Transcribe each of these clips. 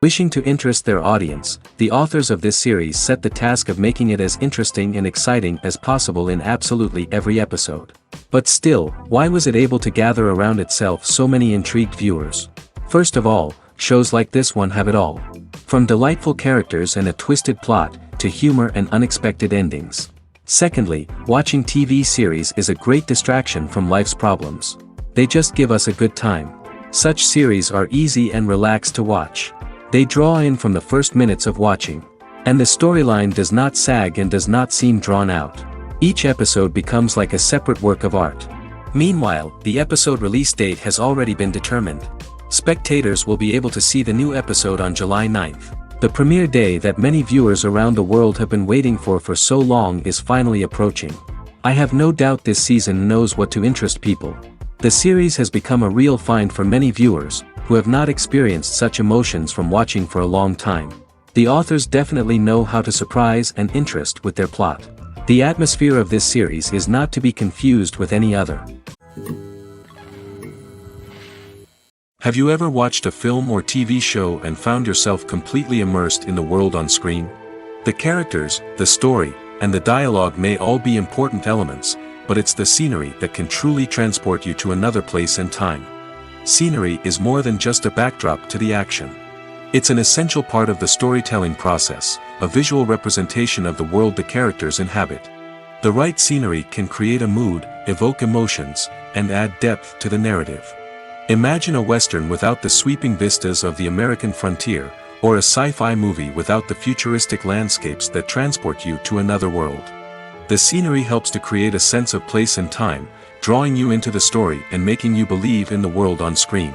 Wishing to interest their audience, the authors of this series set the task of making it as interesting and exciting as possible in absolutely every episode. But still, why was it able to gather around itself so many intrigued viewers? First of all, shows like this one have it all. From delightful characters and a twisted plot, to humor and unexpected endings. Secondly, watching TV series is a great distraction from life's problems. They just give us a good time. Such series are easy and relaxed to watch. They draw in from the first minutes of watching. And the storyline does not sag and does not seem drawn out. Each episode becomes like a separate work of art. Meanwhile, the episode release date has already been determined. Spectators will be able to see the new episode on July 9th. The premiere day that many viewers around the world have been waiting for so long is finally approaching. I have no doubt this season knows what to interest people. The series has become a real find for many viewers, who have not experienced such emotions from watching for a long time. The authors definitely know how to surprise and interest with their plot. The atmosphere of this series is not to be confused with any other. Have you ever watched a film or TV show and found yourself completely immersed in the world on screen? The characters, the story, and the dialogue may all be important elements, but it's the scenery that can truly transport you to another place and time. Scenery is more than just a backdrop to the action. It's an essential part of the storytelling process, a visual representation of the world the characters inhabit. The right scenery can create a mood, evoke emotions, and add depth to the narrative. Imagine a western without the sweeping vistas of the American frontier, or a sci-fi movie without the futuristic landscapes that transport you to another world. The scenery helps to create a sense of place and time, drawing you into the story and making you believe in the world on screen.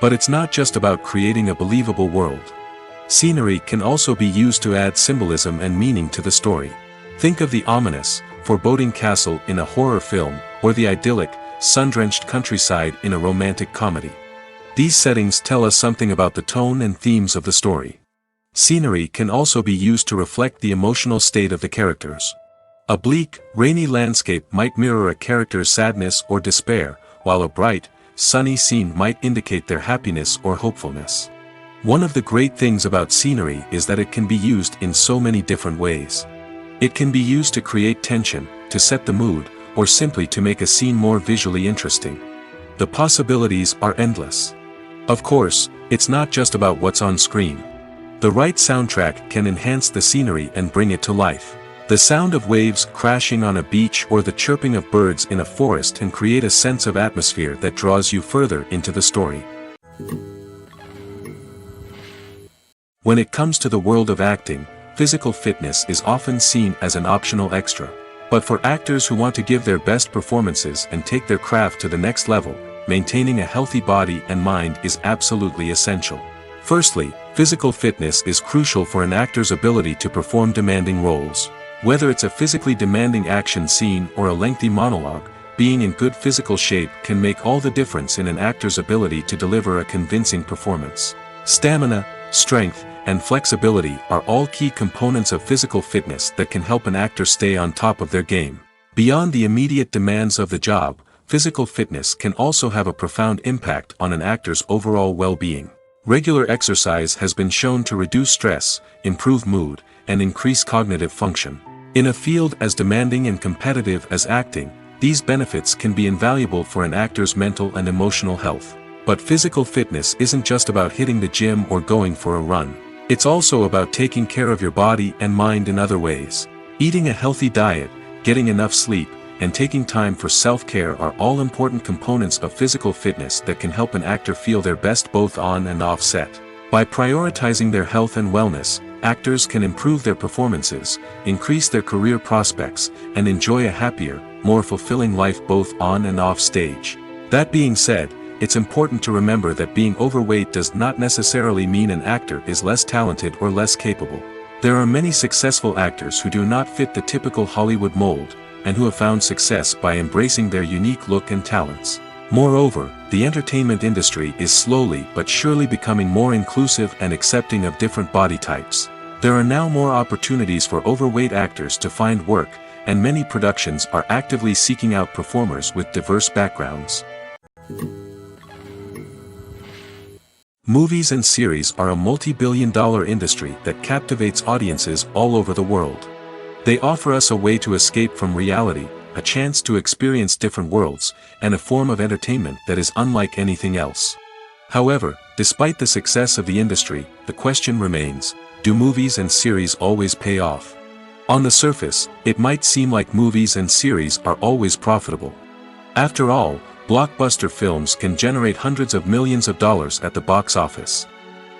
But it's not just about creating a believable world. Scenery can also be used to add symbolism and meaning to the story. Think of the ominous, foreboding castle in a horror film, or the idyllic, sun-drenched countryside in a romantic comedy. These settings tell us something about the tone and themes of the story. Scenery can also be used to reflect the emotional state of the characters. A bleak, rainy landscape might mirror a character's sadness or despair, while a bright, sunny scene might indicate their happiness or hopefulness. One of the great things about scenery is that it can be used in so many different ways. It can be used to create tension, to set the mood, or simply to make a scene more visually interesting. The possibilities are endless. Of course, it's not just about what's on screen. The right soundtrack can enhance the scenery and bring it to life. The sound of waves crashing on a beach or the chirping of birds in a forest can create a sense of atmosphere that draws you further into the story. When it comes to the world of acting, physical fitness is often seen as an optional extra. But for actors who want to give their best performances and take their craft to the next level, maintaining a healthy body and mind is absolutely essential. Firstly, physical fitness is crucial for an actor's ability to perform demanding roles. Whether it's a physically demanding action scene or a lengthy monologue, being in good physical shape can make all the difference in an actor's ability to deliver a convincing performance. Stamina, strength, and flexibility are all key components of physical fitness that can help an actor stay on top of their game. Beyond the immediate demands of the job, physical fitness can also have a profound impact on an actor's overall well-being. Regular exercise has been shown to reduce stress, improve mood, and increase cognitive function. In a field as demanding and competitive as acting, these benefits can be invaluable for an actor's mental and emotional health. But physical fitness isn't just about hitting the gym or going for a run. It's also about taking care of your body and mind in other ways. Eating a healthy diet, getting enough sleep, and taking time for self-care are all important components of physical fitness that can help an actor feel their best both on and off set. By prioritizing their health and wellness, actors can improve their performances, increase their career prospects, and enjoy a happier, more fulfilling life both on and off stage. That being said, it's important to remember that being overweight does not necessarily mean an actor is less talented or less capable. There are many successful actors who do not fit the typical Hollywood mold, and who have found success by embracing their unique look and talents. Moreover, the entertainment industry is slowly but surely becoming more inclusive and accepting of different body types. There are now more opportunities for overweight actors to find work, and many productions are actively seeking out performers with diverse backgrounds. Movies and series are a multi-billion-dollar industry that captivates audiences all over the world. They offer us a way to escape from reality, a chance to experience different worlds, and a form of entertainment that is unlike anything else. However, despite the success of the industry, the question remains, do movies and series always pay off? On the surface, it might seem like movies and series are always profitable. After all, blockbuster films can generate hundreds of millions of dollars at the box office.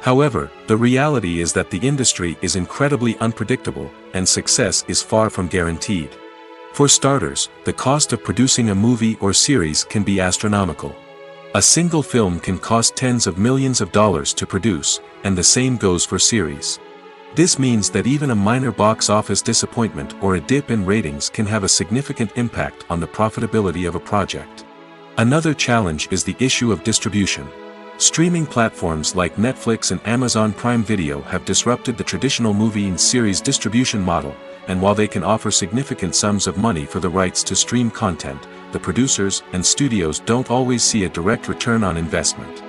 However, the reality is that the industry is incredibly unpredictable, and success is far from guaranteed. For starters, the cost of producing a movie or series can be astronomical. A single film can cost tens of millions of dollars to produce, and the same goes for series. This means that even a minor box office disappointment or a dip in ratings can have a significant impact on the profitability of a project. Another challenge is the issue of distribution. Streaming platforms like Netflix and Amazon Prime Video have disrupted the traditional movie and series distribution model, and while they can offer significant sums of money for the rights to stream content, the producers and studios don't always see a direct return on investment.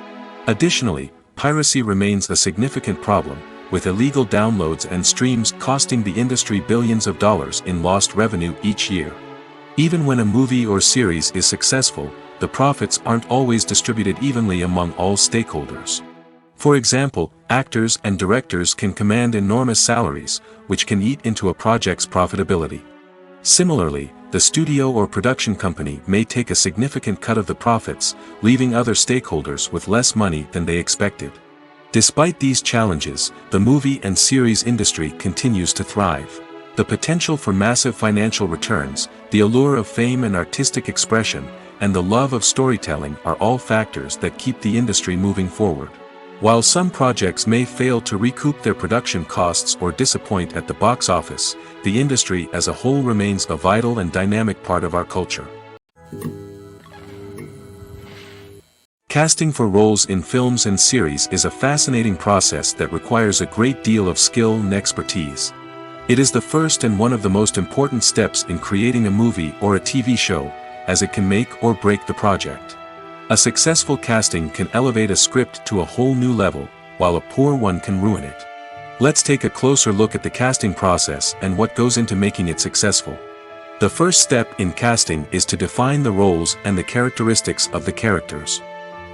Additionally, piracy remains a significant problem, with illegal downloads and streams costing the industry billions of dollars in lost revenue each year. Even when a movie or series is successful, the profits aren't always distributed evenly among all stakeholders. For example, actors and directors can command enormous salaries, which can eat into a project's profitability. Similarly, the studio or production company may take a significant cut of the profits, leaving other stakeholders with less money than they expected. Despite these challenges, the movie and series industry continues to thrive. The potential for massive financial returns, the allure of fame and artistic expression, and the love of storytelling are all factors that keep the industry moving forward. While some projects may fail to recoup their production costs or disappoint at the box office, the industry as a whole remains a vital and dynamic part of our culture. Casting for roles in films and series is a fascinating process that requires a great deal of skill and expertise. It is the first and one of the most important steps in creating a movie or a TV show, as it can make or break the project. A successful casting can elevate a script to a whole new level, while a poor one can ruin it. Let's take a closer look at the casting process and what goes into making it successful. The first step in casting is to define the roles and the characteristics of the characters.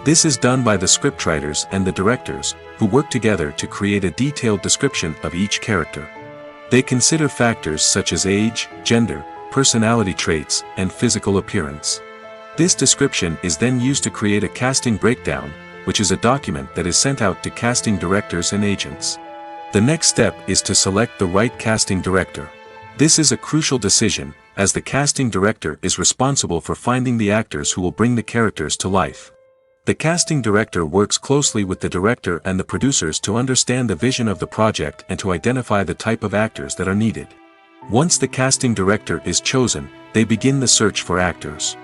This is done by the scriptwriters and the directors, who work together to create a detailed description of each character. They consider factors such as age, gender, personality traits, and physical appearance. This description is then used to create a casting breakdown, which is a document that is sent out to casting directors and agents. The next step is to select the right casting director. This is a crucial decision, as the casting director is responsible for finding the actors who will bring the characters to life. The casting director works closely with the director and the producers to understand the vision of the project and to identify the type of actors that are needed. Once the casting director is chosen, they begin the search for actors.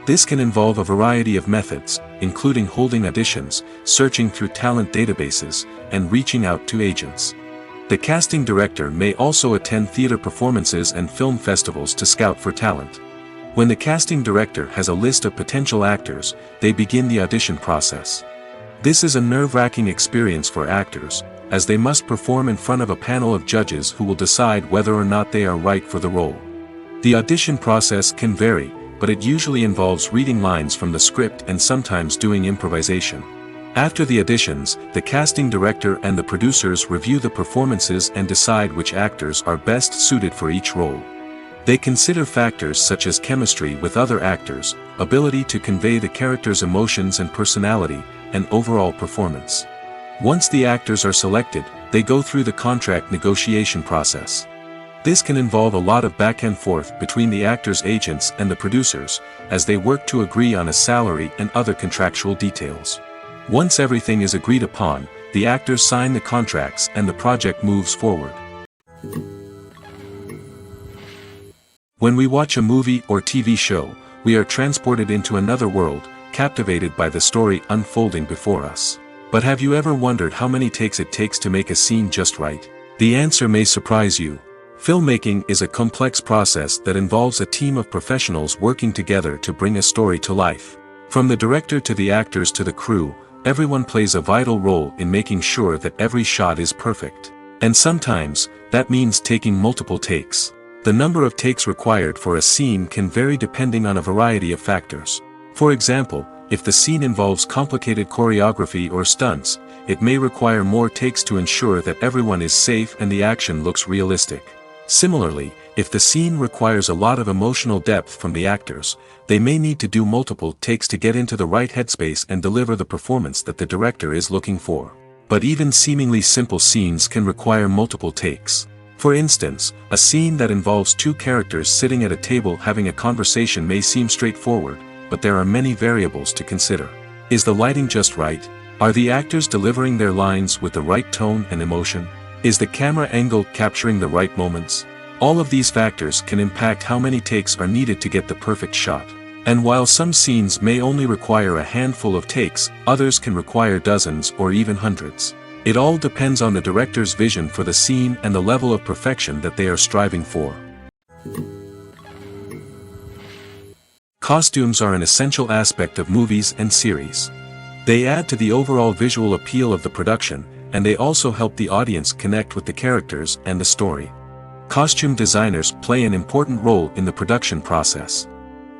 This can involve a variety of methods, including holding auditions, searching through talent databases, and reaching out to agents. The casting director may also attend theater performances and film festivals to scout for talent. When the casting director has a list of potential actors, they begin the audition process. This is a nerve-wracking experience for actors, as they must perform in front of a panel of judges who will decide whether or not they are right for the role. The audition process can vary, but it usually involves reading lines from the script and sometimes doing improvisation. After the auditions, the casting director and the producers review the performances and decide which actors are best suited for each role. They consider factors such as chemistry with other actors, ability to convey the character's emotions and personality, and overall performance. Once the actors are selected, they go through the contract negotiation process. This can involve a lot of back and forth between the actors' agents and the producers, as they work to agree on a salary and other contractual details. Once everything is agreed upon, the actors sign the contracts and the project moves forward. When we watch a movie or TV show, we are transported into another world, captivated by the story unfolding before us. But have you ever wondered how many takes it takes to make a scene just right? The answer may surprise you. Filmmaking is a complex process that involves a team of professionals working together to bring a story to life. From the director to the actors to the crew, everyone plays a vital role in making sure that every shot is perfect. And sometimes, that means taking multiple takes. The number of takes required for a scene can vary depending on a variety of factors. For example, if the scene involves complicated choreography or stunts, it may require more takes to ensure that everyone is safe and the action looks realistic. Similarly, if the scene requires a lot of emotional depth from the actors, they may need to do multiple takes to get into the right headspace and deliver the performance that the director is looking for. But even seemingly simple scenes can require multiple takes. For instance, a scene that involves two characters sitting at a table having a conversation may seem straightforward, but there are many variables to consider. Is the lighting just right? Are the actors delivering their lines with the right tone and emotion? Is the camera angle capturing the right moments? All of these factors can impact how many takes are needed to get the perfect shot. And while some scenes may only require a handful of takes, others can require dozens or even hundreds. It all depends on the director's vision for the scene and the level of perfection that they are striving for. Costumes are an essential aspect of movies and series. They add to the overall visual appeal of the production, and they also help the audience connect with the characters and the story. Costume designers play an important role in the production process.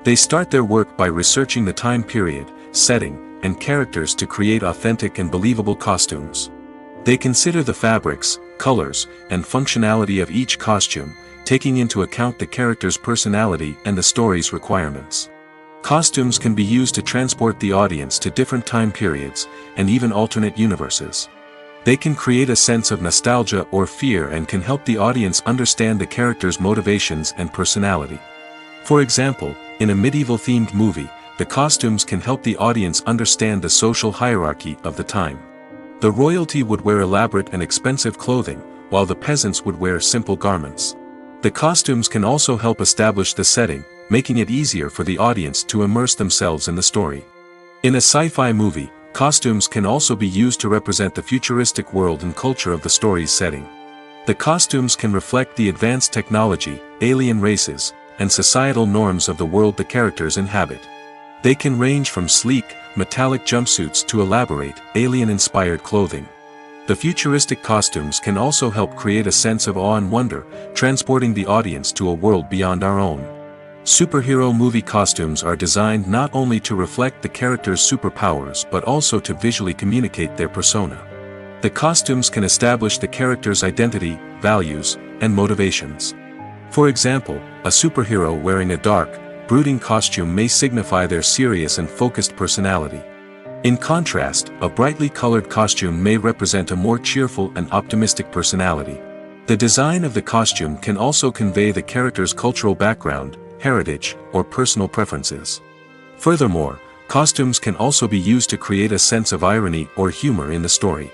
They start their work by researching the time period, setting, and characters to create authentic and believable costumes. They consider the fabrics, colors, and functionality of each costume, taking into account the character's personality and the story's requirements. Costumes can be used to transport the audience to different time periods, and even alternate universes. They can create a sense of nostalgia or fear and can help the audience understand the character's motivations and personality. For example, in a medieval-themed movie, the costumes can help the audience understand the social hierarchy of the time. The royalty would wear elaborate and expensive clothing, while the peasants would wear simple garments. The costumes can also help establish the setting, making it easier for the audience to immerse themselves in the story. In a sci-fi movie, costumes can also be used to represent the futuristic world and culture of the story's setting. The costumes can reflect the advanced technology, alien races, and societal norms of the world the characters inhabit. They can range from sleek, metallic jumpsuits to elaborate, alien-inspired clothing. The futuristic costumes can also help create a sense of awe and wonder, transporting the audience to a world beyond our own. Superhero movie costumes are designed not only to reflect the character's superpowers but also to visually communicate their persona. The costumes can establish the character's identity, values, and motivations. For example, a superhero wearing a dark, brooding costume may signify their serious and focused personality. In contrast, a brightly colored costume may represent a more cheerful and optimistic personality. The design of the costume can also convey the character's cultural background, heritage, or personal preferences. Furthermore, costumes can also be used to create a sense of irony or humor in the story.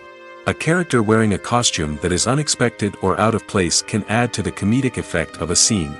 A character wearing a costume that is unexpected or out of place can add to the comedic effect of a scene.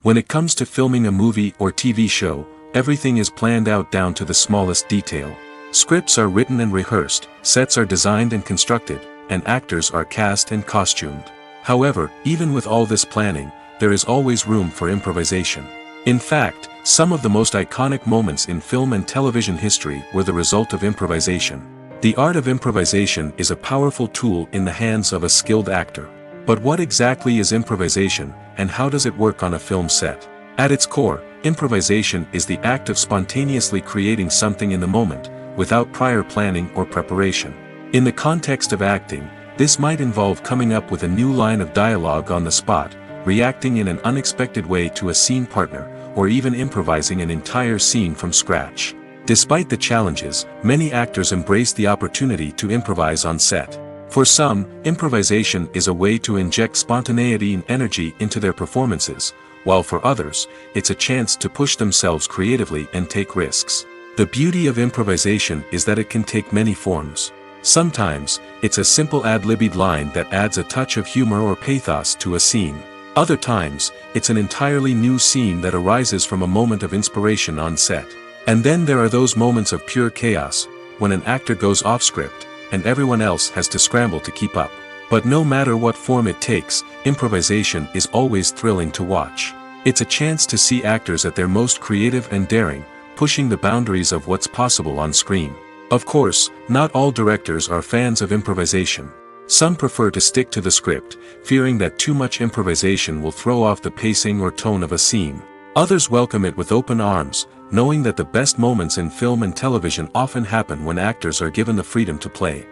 When it comes to filming a movie or TV show, everything is planned out down to the smallest detail. Scripts are written and rehearsed, sets are designed and constructed, and actors are cast and costumed. However, even with all this planning, there is always room for improvisation. In fact, some of the most iconic moments in film and television history were the result of improvisation. The art of improvisation is a powerful tool in the hands of a skilled actor. But what exactly is improvisation, and how does it work on a film set? At its core, improvisation is the act of spontaneously creating something in the moment, without prior planning or preparation. In the context of acting, this might involve coming up with a new line of dialogue on the spot, reacting in an unexpected way to a scene partner, or even improvising an entire scene from scratch. Despite the challenges, many actors embrace the opportunity to improvise on set. For some, improvisation is a way to inject spontaneity and energy into their performances, while for others, it's a chance to push themselves creatively and take risks. The beauty of improvisation is that it can take many forms. Sometimes, it's a simple ad-libbed line that adds a touch of humor or pathos to a scene. Other times, it's an entirely new scene that arises from a moment of inspiration on set. And then there are those moments of pure chaos, when an actor goes off script, and everyone else has to scramble to keep up. But no matter what form it takes, improvisation is always thrilling to watch. It's a chance to see actors at their most creative and daring, pushing the boundaries of what's possible on screen. Of course, not all directors are fans of improvisation. Some prefer to stick to the script, fearing that too much improvisation will throw off the pacing or tone of a scene. Others welcome it with open arms, knowing that the best moments in film and television often happen when actors are given the freedom to play.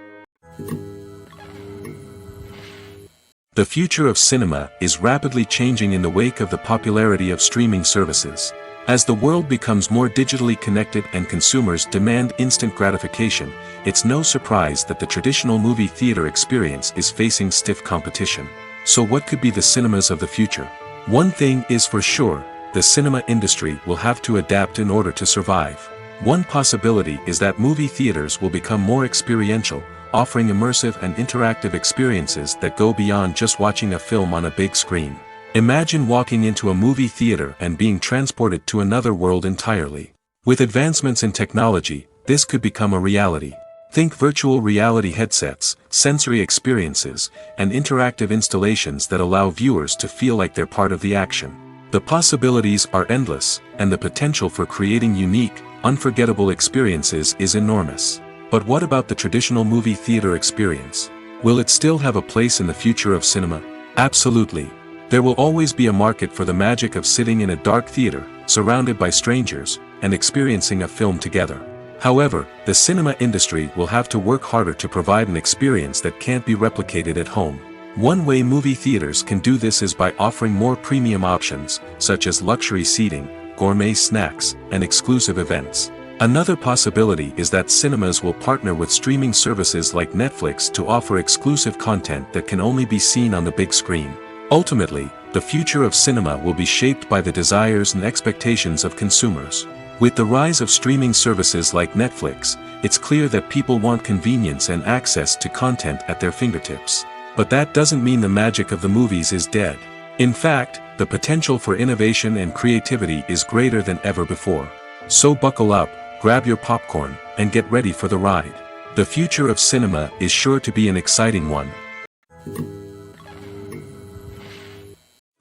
The future of cinema is rapidly changing in the wake of the popularity of streaming services. As the world becomes more digitally connected and consumers demand instant gratification, it's no surprise that the traditional movie theater experience is facing stiff competition. So what could be the cinemas of the future? One thing is for sure, the cinema industry will have to adapt in order to survive. One possibility is that movie theaters will become more experiential, offering immersive and interactive experiences that go beyond just watching a film on a big screen. Imagine walking into a movie theater and being transported to another world entirely. With advancements in technology, this could become a reality. Think virtual reality headsets, sensory experiences, and interactive installations that allow viewers to feel like they're part of the action. The possibilities are endless, and the potential for creating unique, unforgettable experiences is enormous. But what about the traditional movie theater experience? Will it still have a place in the future of cinema? Absolutely. There will always be a market for the magic of sitting in a dark theater, surrounded by strangers, and experiencing a film together. However, the cinema industry will have to work harder to provide an experience that can't be replicated at home. One way movie theaters can do this is by offering more premium options, such as luxury seating, gourmet snacks, and exclusive events. Another possibility is that cinemas will partner with streaming services like Netflix to offer exclusive content that can only be seen on the big screen. Ultimately, the future of cinema will be shaped by the desires and expectations of consumers. With the rise of streaming services like Netflix, it's clear that people want convenience and access to content at their fingertips. But that doesn't mean the magic of the movies is dead. In fact, the potential for innovation and creativity is greater than ever before. So buckle up, grab your popcorn, and get ready for the ride. The future of cinema is sure to be an exciting one.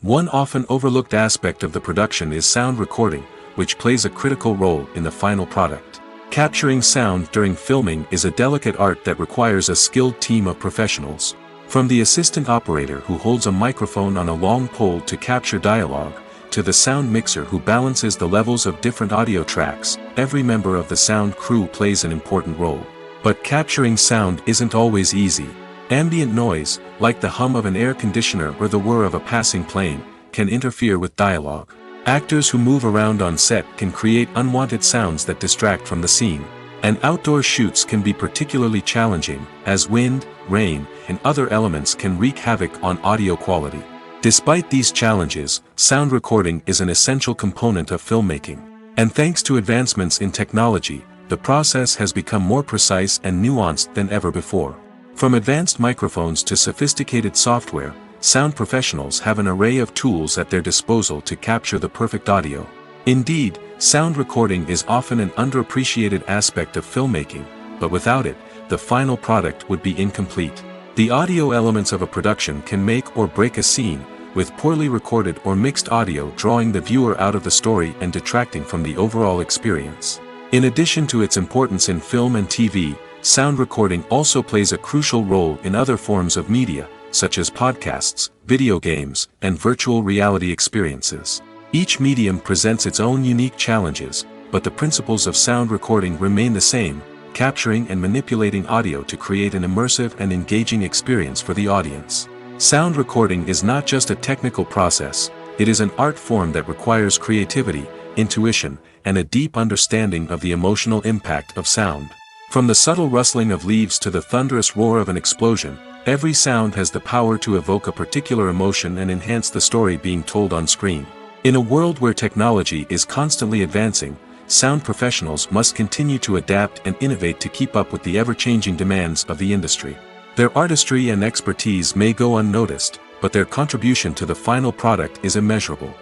One often overlooked aspect of the production is sound recording, which plays a critical role in the final product. Capturing sound during filming is a delicate art that requires a skilled team of professionals. From the assistant operator who holds a microphone on a long pole to capture dialogue, to the sound mixer who balances the levels of different audio tracks, every member of the sound crew plays an important role. But capturing sound isn't always easy. Ambient noise, like the hum of an air conditioner or the whir of a passing plane, can interfere with dialogue. Actors who move around on set can create unwanted sounds that distract from the scene. And outdoor shoots can be particularly challenging, as wind, rain, and other elements can wreak havoc on audio quality. Despite these challenges, sound recording is an essential component of filmmaking. And thanks to advancements in technology, the process has become more precise and nuanced than ever before. From advanced microphones to sophisticated software, sound professionals have an array of tools at their disposal to capture the perfect audio. Indeed, sound recording is often an underappreciated aspect of filmmaking, but without it, the final product would be incomplete. The audio elements of a production can make or break a scene, with poorly recorded or mixed audio drawing the viewer out of the story and detracting from the overall experience. In addition to its importance in film and TV, sound recording also plays a crucial role in other forms of media, such as podcasts, video games, and virtual reality experiences. Each medium presents its own unique challenges, but the principles of sound recording remain the same, capturing and manipulating audio to create an immersive and engaging experience for the audience. Sound recording is not just a technical process, it is an art form that requires creativity, intuition, and a deep understanding of the emotional impact of sound. From the subtle rustling of leaves to the thunderous roar of an explosion, every sound has the power to evoke a particular emotion and enhance the story being told on screen. In a world where technology is constantly advancing, sound professionals must continue to adapt and innovate to keep up with the ever-changing demands of the industry. Their artistry and expertise may go unnoticed, but their contribution to the final product is immeasurable.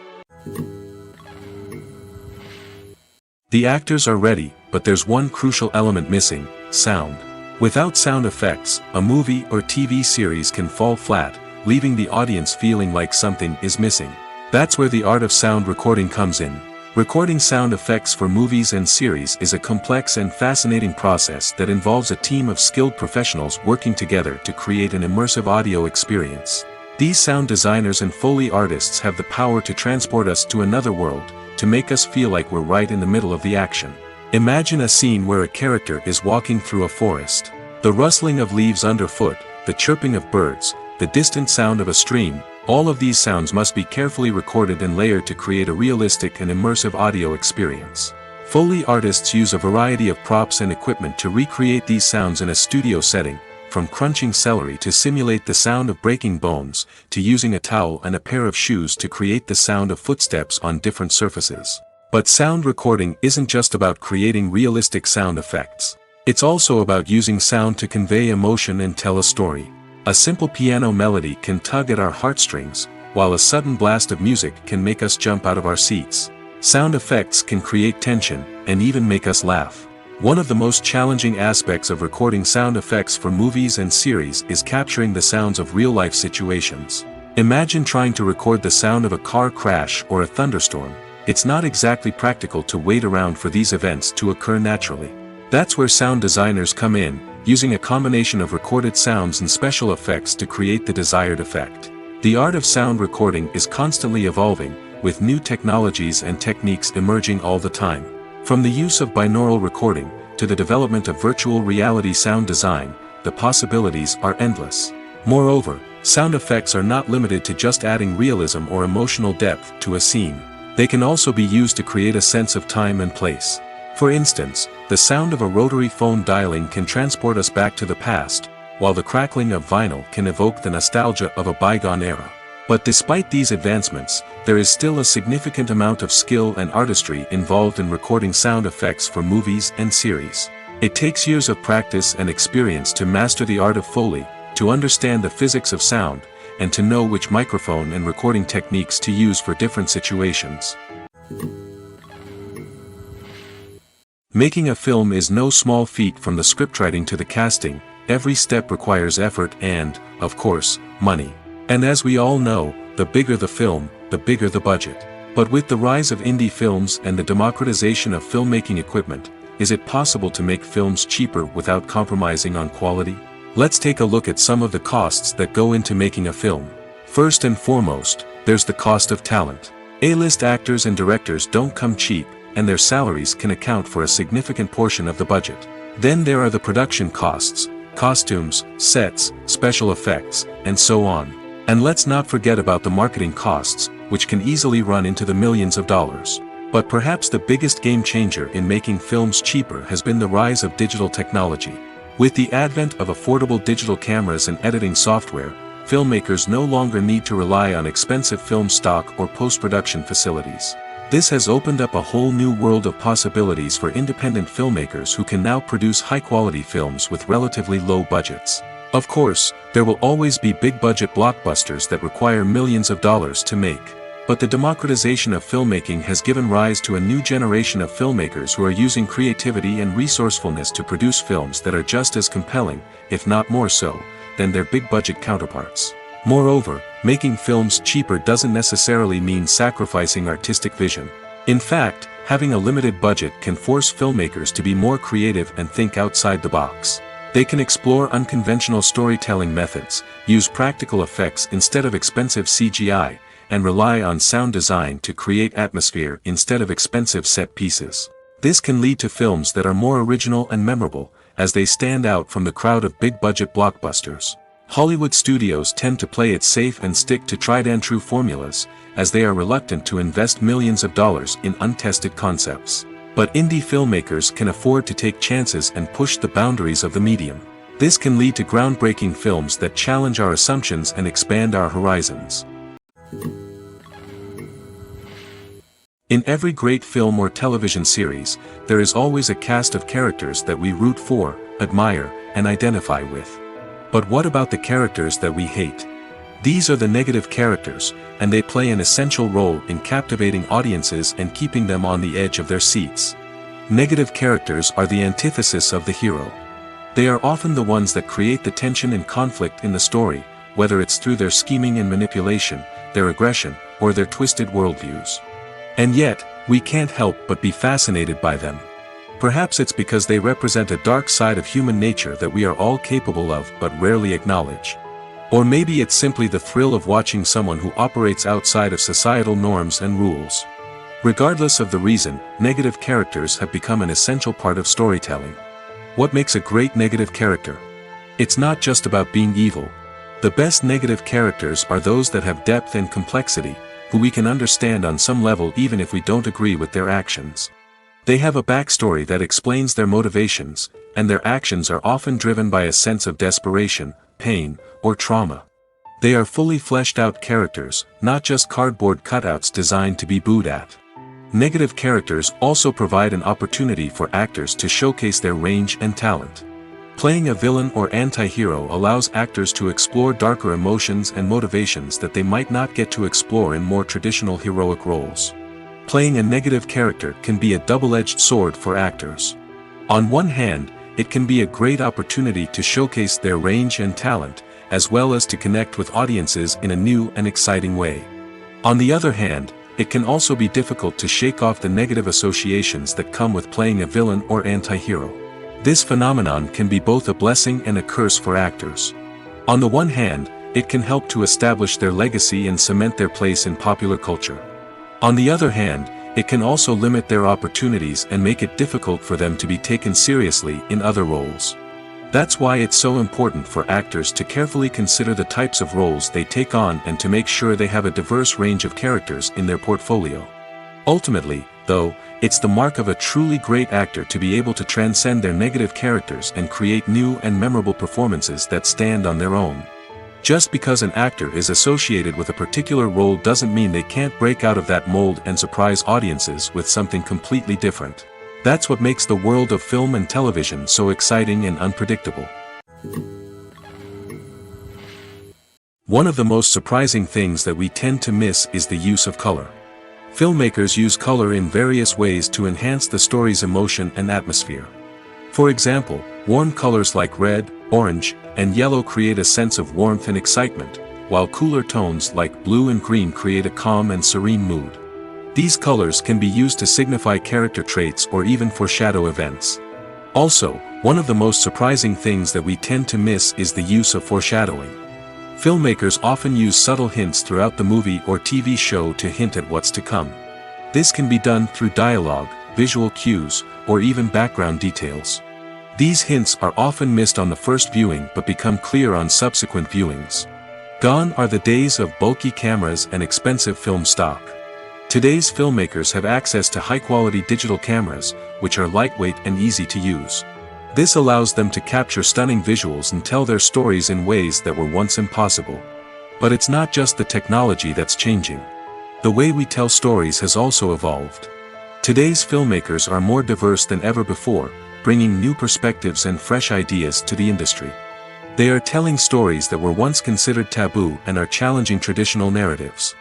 The actors are ready, but there's one crucial element missing: sound. Without sound effects, a movie or TV series can fall flat, leaving the audience feeling like something is missing. That's where the art of sound recording comes in. Recording sound effects for movies and series is a complex and fascinating process that involves a team of skilled professionals working together to create an immersive audio experience. These sound designers and Foley artists have the power to transport us to another world, to make us feel like we're right in the middle of the action. Imagine a scene where a character is walking through a forest. The rustling of leaves underfoot, the chirping of birds, the distant sound of a stream, all of these sounds must be carefully recorded and layered to create a realistic and immersive audio experience. Foley artists use a variety of props and equipment to recreate these sounds in a studio setting, from crunching celery to simulate the sound of breaking bones, to using a towel and a pair of shoes to create the sound of footsteps on different surfaces. But sound recording isn't just about creating realistic sound effects. It's also about using sound to convey emotion and tell a story. A simple piano melody can tug at our heartstrings, while a sudden blast of music can make us jump out of our seats. Sound effects can create tension, and even make us laugh. One of the most challenging aspects of recording sound effects for movies and series is capturing the sounds of real-life situations. Imagine trying to record the sound of a car crash or a thunderstorm. It's not exactly practical to wait around for these events to occur naturally. That's where sound designers come in, using a combination of recorded sounds and special effects to create the desired effect. The art of sound recording is constantly evolving, with new technologies and techniques emerging all the time. From the use of binaural recording, to the development of virtual reality sound design, the possibilities are endless. Moreover, sound effects are not limited to just adding realism or emotional depth to a scene. They can also be used to create a sense of time and place. For instance, the sound of a rotary phone dialing can transport us back to the past, while the crackling of vinyl can evoke the nostalgia of a bygone era. But despite these advancements, there is still a significant amount of skill and artistry involved in recording sound effects for movies and series. It takes years of practice and experience to master the art of Foley, to understand the physics of sound, and to know which microphone and recording techniques to use for different situations. Making a film is no small feat. From the scriptwriting to the casting, every step requires effort and, of course, money. And as we all know, the bigger the film, the bigger the budget. But with the rise of indie films and the democratization of filmmaking equipment, is it possible to make films cheaper without compromising on quality? Let's take a look at some of the costs that go into making a film. First and foremost, there's the cost of talent. A-list actors and directors don't come cheap, and their salaries can account for a significant portion of the budget. Then there are the production costs, costumes, sets, special effects, and so on. And let's not forget about the marketing costs, which can easily run into the millions of dollars. But perhaps the biggest game changer in making films cheaper has been the rise of digital technology. With the advent of affordable digital cameras and editing software, filmmakers no longer need to rely on expensive film stock or post-production facilities. This has opened up a whole new world of possibilities for independent filmmakers who can now produce high-quality films with relatively low budgets. Of course, there will always be big-budget blockbusters that require millions of dollars to make. But the democratization of filmmaking has given rise to a new generation of filmmakers who are using creativity and resourcefulness to produce films that are just as compelling, if not more so, than their big-budget counterparts. Moreover, making films cheaper doesn't necessarily mean sacrificing artistic vision. In fact, having a limited budget can force filmmakers to be more creative and think outside the box. They can explore unconventional storytelling methods, use practical effects instead of expensive CGI, and rely on sound design to create atmosphere instead of expensive set pieces. This can lead to films that are more original and memorable, as they stand out from the crowd of big-budget blockbusters. Hollywood studios tend to play it safe and stick to tried-and-true formulas, as they are reluctant to invest millions of dollars in untested concepts. But indie filmmakers can afford to take chances and push the boundaries of the medium. This can lead to groundbreaking films that challenge our assumptions and expand our horizons. In every great film or television series, there is always a cast of characters that we root for, admire, and identify with. But what about the characters that we hate? These are the negative characters, and they play an essential role in captivating audiences and keeping them on the edge of their seats. Negative characters are the antithesis of the hero. They are often the ones that create the tension and conflict in the story, whether it's through their scheming and manipulation, their aggression, or their twisted worldviews. And yet, we can't help but be fascinated by them. Perhaps it's because they represent a dark side of human nature that we are all capable of but rarely acknowledge. Or maybe it's simply the thrill of watching someone who operates outside of societal norms and rules. Regardless of the reason, negative characters have become an essential part of storytelling. What makes a great negative character? It's not just about being evil. The best negative characters are those that have depth and complexity, who we can understand on some level even if we don't agree with their actions. They have a backstory that explains their motivations, and their actions are often driven by a sense of desperation, pain, or trauma. They are fully fleshed out characters, not just cardboard cutouts designed to be booed at. Negative characters also provide an opportunity for actors to showcase their range and talent. Playing a villain or anti-hero allows actors to explore darker emotions and motivations that they might not get to explore in more traditional heroic roles. Playing a negative character can be a double-edged sword for actors. On one hand, it can be a great opportunity to showcase their range and talent, as well as to connect with audiences in a new and exciting way. On the other hand, it can also be difficult to shake off the negative associations that come with playing a villain or anti-hero. This phenomenon can be both a blessing and a curse for actors. On the one hand, it can help to establish their legacy and cement their place in popular culture. On the other hand, it can also limit their opportunities and make it difficult for them to be taken seriously in other roles. That's why it's so important for actors to carefully consider the types of roles they take on and to make sure they have a diverse range of characters in their portfolio. Ultimately, though, it's the mark of a truly great actor to be able to transcend their negative characters and create new and memorable performances that stand on their own. Just because an actor is associated with a particular role doesn't mean they can't break out of that mold and surprise audiences with something completely different. That's what makes the world of film and television so exciting and unpredictable. One of the most surprising things that we tend to miss is the use of color. Filmmakers use color in various ways to enhance the story's emotion and atmosphere. For example, warm colors like red, orange, and yellow create a sense of warmth and excitement, while cooler tones like blue and green create a calm and serene mood. These colors can be used to signify character traits or even foreshadow events. Also, one of the most surprising things that we tend to miss is the use of foreshadowing. Filmmakers often use subtle hints throughout the movie or TV show to hint at what's to come. This can be done through dialogue, visual cues, or even background details. These hints are often missed on the first viewing but become clear on subsequent viewings. Gone are the days of bulky cameras and expensive film stock. Today's filmmakers have access to high-quality digital cameras, which are lightweight and easy to use. This allows them to capture stunning visuals and tell their stories in ways that were once impossible. But it's not just the technology that's changing. The way we tell stories has also evolved. Today's filmmakers are more diverse than ever before, bringing new perspectives and fresh ideas to the industry. They are telling stories that were once considered taboo and are challenging traditional narratives.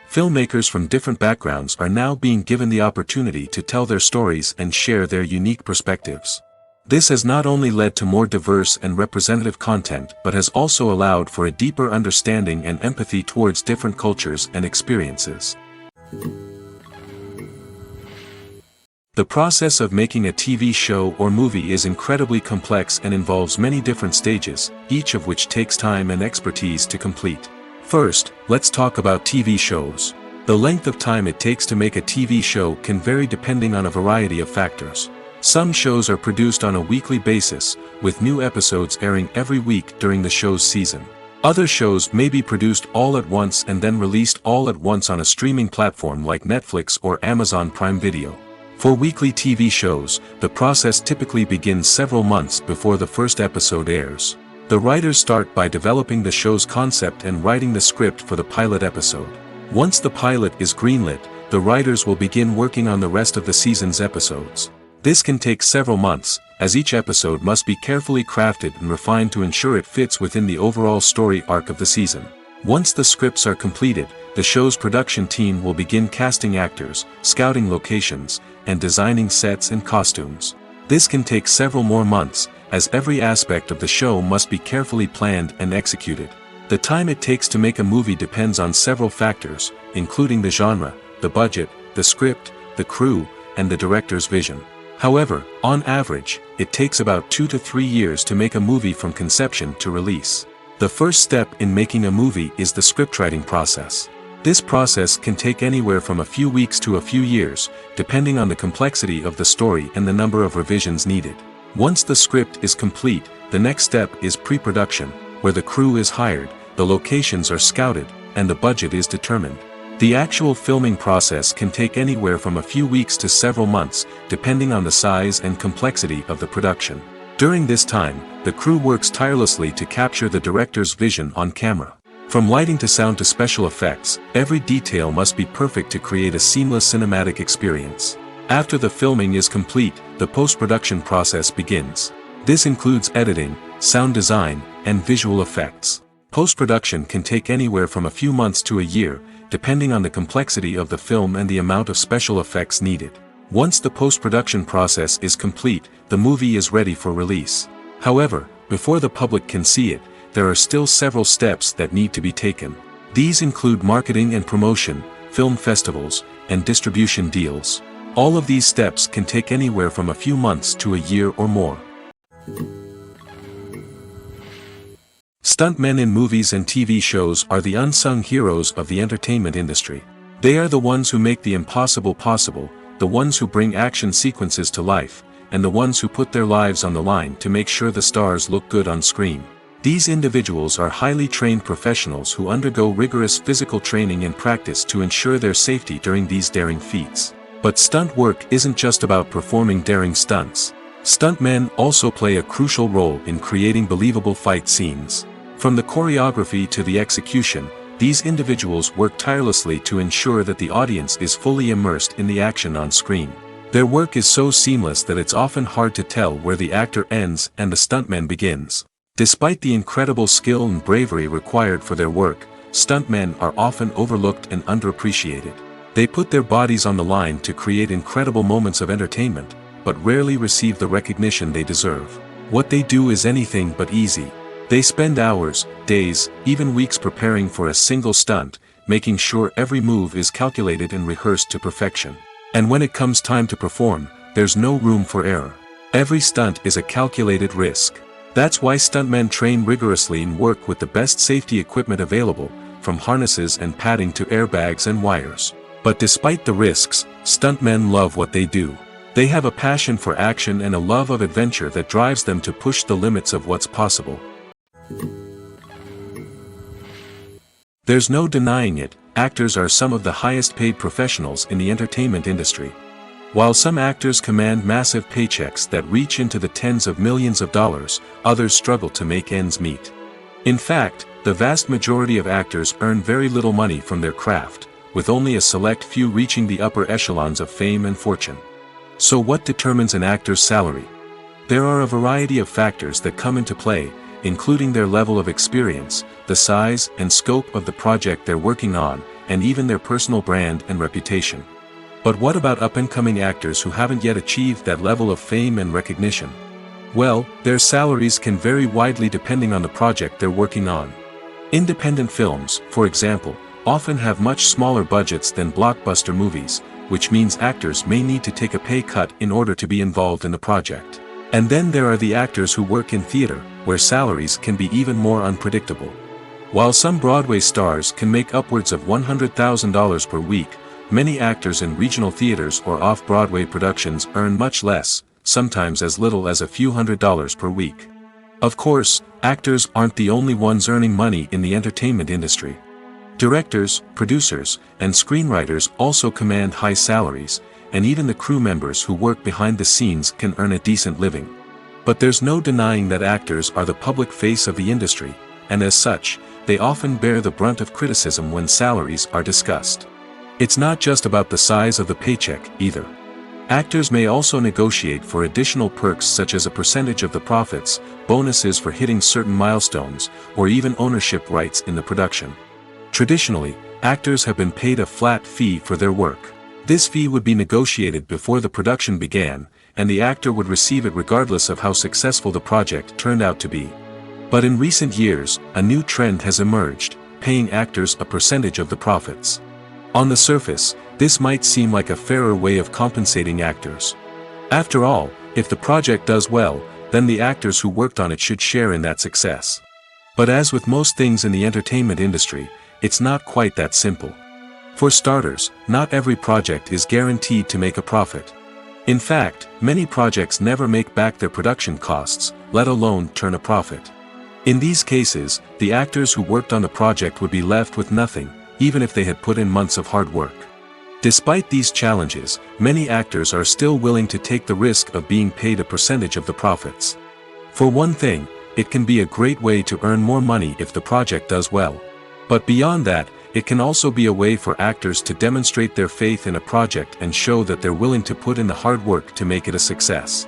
Filmmakers from different backgrounds are now being given the opportunity to tell their stories and share their unique perspectives. This has not only led to more diverse and representative content but has also allowed for a deeper understanding and empathy towards different cultures and experiences. The process of making a TV show or movie is incredibly complex and involves many different stages, each of which takes time and expertise to complete. First, let's talk about TV shows. The length of time it takes to make a TV show can vary depending on a variety of factors. Some shows are produced on a weekly basis, with new episodes airing every week during the show's season. Other shows may be produced all at once and then released all at once on a streaming platform like Netflix or Amazon Prime Video. For weekly TV shows, the process typically begins several months before the first episode airs. The writers start by developing the show's concept and writing the script for the pilot episode. Once the pilot is greenlit, the writers will begin working on the rest of the season's episodes. This can take several months, as each episode must be carefully crafted and refined to ensure it fits within the overall story arc of the season. Once the scripts are completed, the show's production team will begin casting actors, scouting locations, and designing sets and costumes. This can take several more months, as every aspect of the show must be carefully planned and executed. The time it takes to make a movie depends on several factors, including the genre, the budget, the script, the crew, and the director's vision. However, on average, it takes about 2 to 3 years to make a movie from conception to release. The first step in making a movie is the scriptwriting process. This process can take anywhere from a few weeks to a few years, depending on the complexity of the story and the number of revisions needed. Once the script is complete, the next step is pre-production, where the crew is hired, the locations are scouted, and the budget is determined. The actual filming process can take anywhere from a few weeks to several months, depending on the size and complexity of the production. During this time, the crew works tirelessly to capture the director's vision on camera. From lighting to sound to special effects, every detail must be perfect to create a seamless cinematic experience. After the filming is complete, the post-production process begins. This includes editing, sound design, and visual effects. Post-production can take anywhere from a few months to a year, depending on the complexity of the film and the amount of special effects needed. Once the post-production process is complete, the movie is ready for release. However, before the public can see it, there are still several steps that need to be taken. These include marketing and promotion, film festivals, and distribution deals. All of these steps can take anywhere from a few months to a year or more. Stuntmen in movies and TV shows are the unsung heroes of the entertainment industry. They are the ones who make the impossible possible, the ones who bring action sequences to life, and the ones who put their lives on the line to make sure the stars look good on screen. These individuals are highly trained professionals who undergo rigorous physical training and practice to ensure their safety during these daring feats. But stunt work isn't just about performing daring stunts. Stuntmen also play a crucial role in creating believable fight scenes. From the choreography to the execution, these individuals work tirelessly to ensure that the audience is fully immersed in the action on screen. Their work is so seamless that it's often hard to tell where the actor ends and the stuntman begins. Despite the incredible skill and bravery required for their work, stuntmen are often overlooked and underappreciated. They put their bodies on the line to create incredible moments of entertainment, but rarely receive the recognition they deserve. What they do is anything but easy. They spend hours, days, even weeks preparing for a single stunt, making sure every move is calculated and rehearsed to perfection. And when it comes time to perform, there's no room for error. Every stunt is a calculated risk. That's why stuntmen train rigorously and work with the best safety equipment available, from harnesses and padding to airbags and wires. But despite the risks, stuntmen love what they do. They have a passion for action and a love of adventure that drives them to push the limits of what's possible. There's no denying it, actors are some of the highest paid professionals in the entertainment industry. While some actors command massive paychecks that reach into the tens of millions of dollars, others struggle to make ends meet. In fact, the vast majority of actors earn very little money from their craft, with only a select few reaching the upper echelons of fame and fortune. So what determines an actor's salary? There are a variety of factors that come into play, including their level of experience, the size and scope of the project they're working on, and even their personal brand and reputation. But what about up-and-coming actors who haven't yet achieved that level of fame and recognition? Well, their salaries can vary widely depending on the project they're working on. Independent films, for example, often have much smaller budgets than blockbuster movies, which means actors may need to take a pay cut in order to be involved in the project. And then there are the actors who work in theater, where salaries can be even more unpredictable. While some Broadway stars can make upwards of $100,000 per week, many actors in regional theaters or off-Broadway productions earn much less, sometimes as little as a few $100s per week. Of course, actors aren't the only ones earning money in the entertainment industry. Directors, producers, and screenwriters also command high salaries, and even the crew members who work behind the scenes can earn a decent living. But there's no denying that actors are the public face of the industry, and as such, they often bear the brunt of criticism when salaries are discussed. It's not just about the size of the paycheck, either. Actors may also negotiate for additional perks such as a percentage of the profits, bonuses for hitting certain milestones, or even ownership rights in the production. Traditionally, actors have been paid a flat fee for their work. This fee would be negotiated before the production began, and the actor would receive it regardless of how successful the project turned out to be. But in recent years, a new trend has emerged, paying actors a percentage of the profits. On the surface, This might seem like a fairer way of compensating actors. After all, if the project does well, then the actors who worked on it should share in that success. But as with most things in the entertainment industry, it's not quite that simple. For starters, not every project is guaranteed to make a profit. In fact, many projects never make back their production costs, let alone turn a profit. In these cases, the actors who worked on the project would be left with nothing, even if they had put in months of hard work. Despite these challenges, many actors are still willing to take the risk of being paid a percentage of the profits. For one thing, it can be a great way to earn more money if the project does well. But beyond that, it can also be a way for actors to demonstrate their faith in a project and show that they're willing to put in the hard work to make it a success.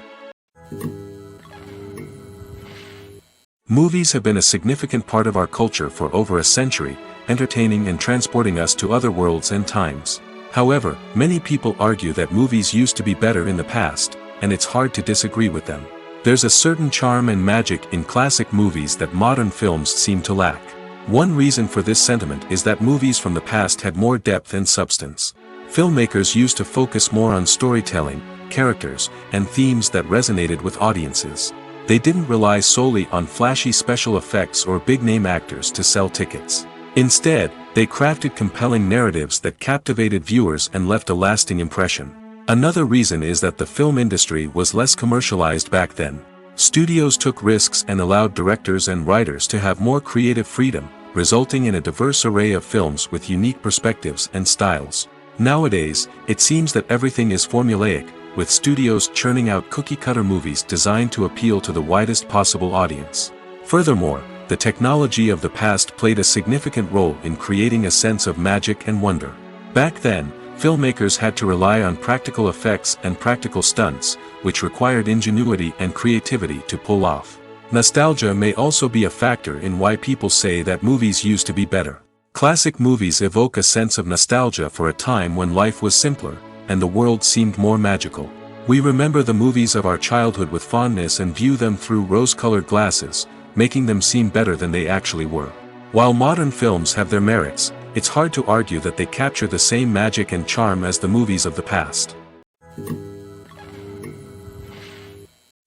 Movies have been a significant part of our culture for over a century, entertaining and transporting us to other worlds and times. However, many people argue that movies used to be better in the past, and it's hard to disagree with them. There's a certain charm and magic in classic movies that modern films seem to lack. One reason for this sentiment is that movies from the past had more depth and substance. Filmmakers used to focus more on storytelling, characters, and themes that resonated with audiences. They didn't rely solely on flashy special effects or big-name actors to sell tickets. Instead, they crafted compelling narratives that captivated viewers and left a lasting impression. Another reason is that the film industry was less commercialized back then. Studios took risks and allowed directors and writers to have more creative freedom, resulting in a diverse array of films with unique perspectives and styles. Nowadays, it seems that everything is formulaic, with studios churning out cookie-cutter movies designed to appeal to the widest possible audience. Furthermore, the technology of the past played a significant role in creating a sense of magic and wonder. Back then, filmmakers had to rely on practical effects and practical stunts, which required ingenuity and creativity to pull off. Nostalgia may also be a factor in why people say that movies used to be better. Classic movies evoke a sense of nostalgia for a time when life was simpler, and the world seemed more magical. We remember the movies of our childhood with fondness and view them through rose-colored glasses, making them seem better than they actually were. While modern films have their merits, it's hard to argue that they capture the same magic and charm as the movies of the past.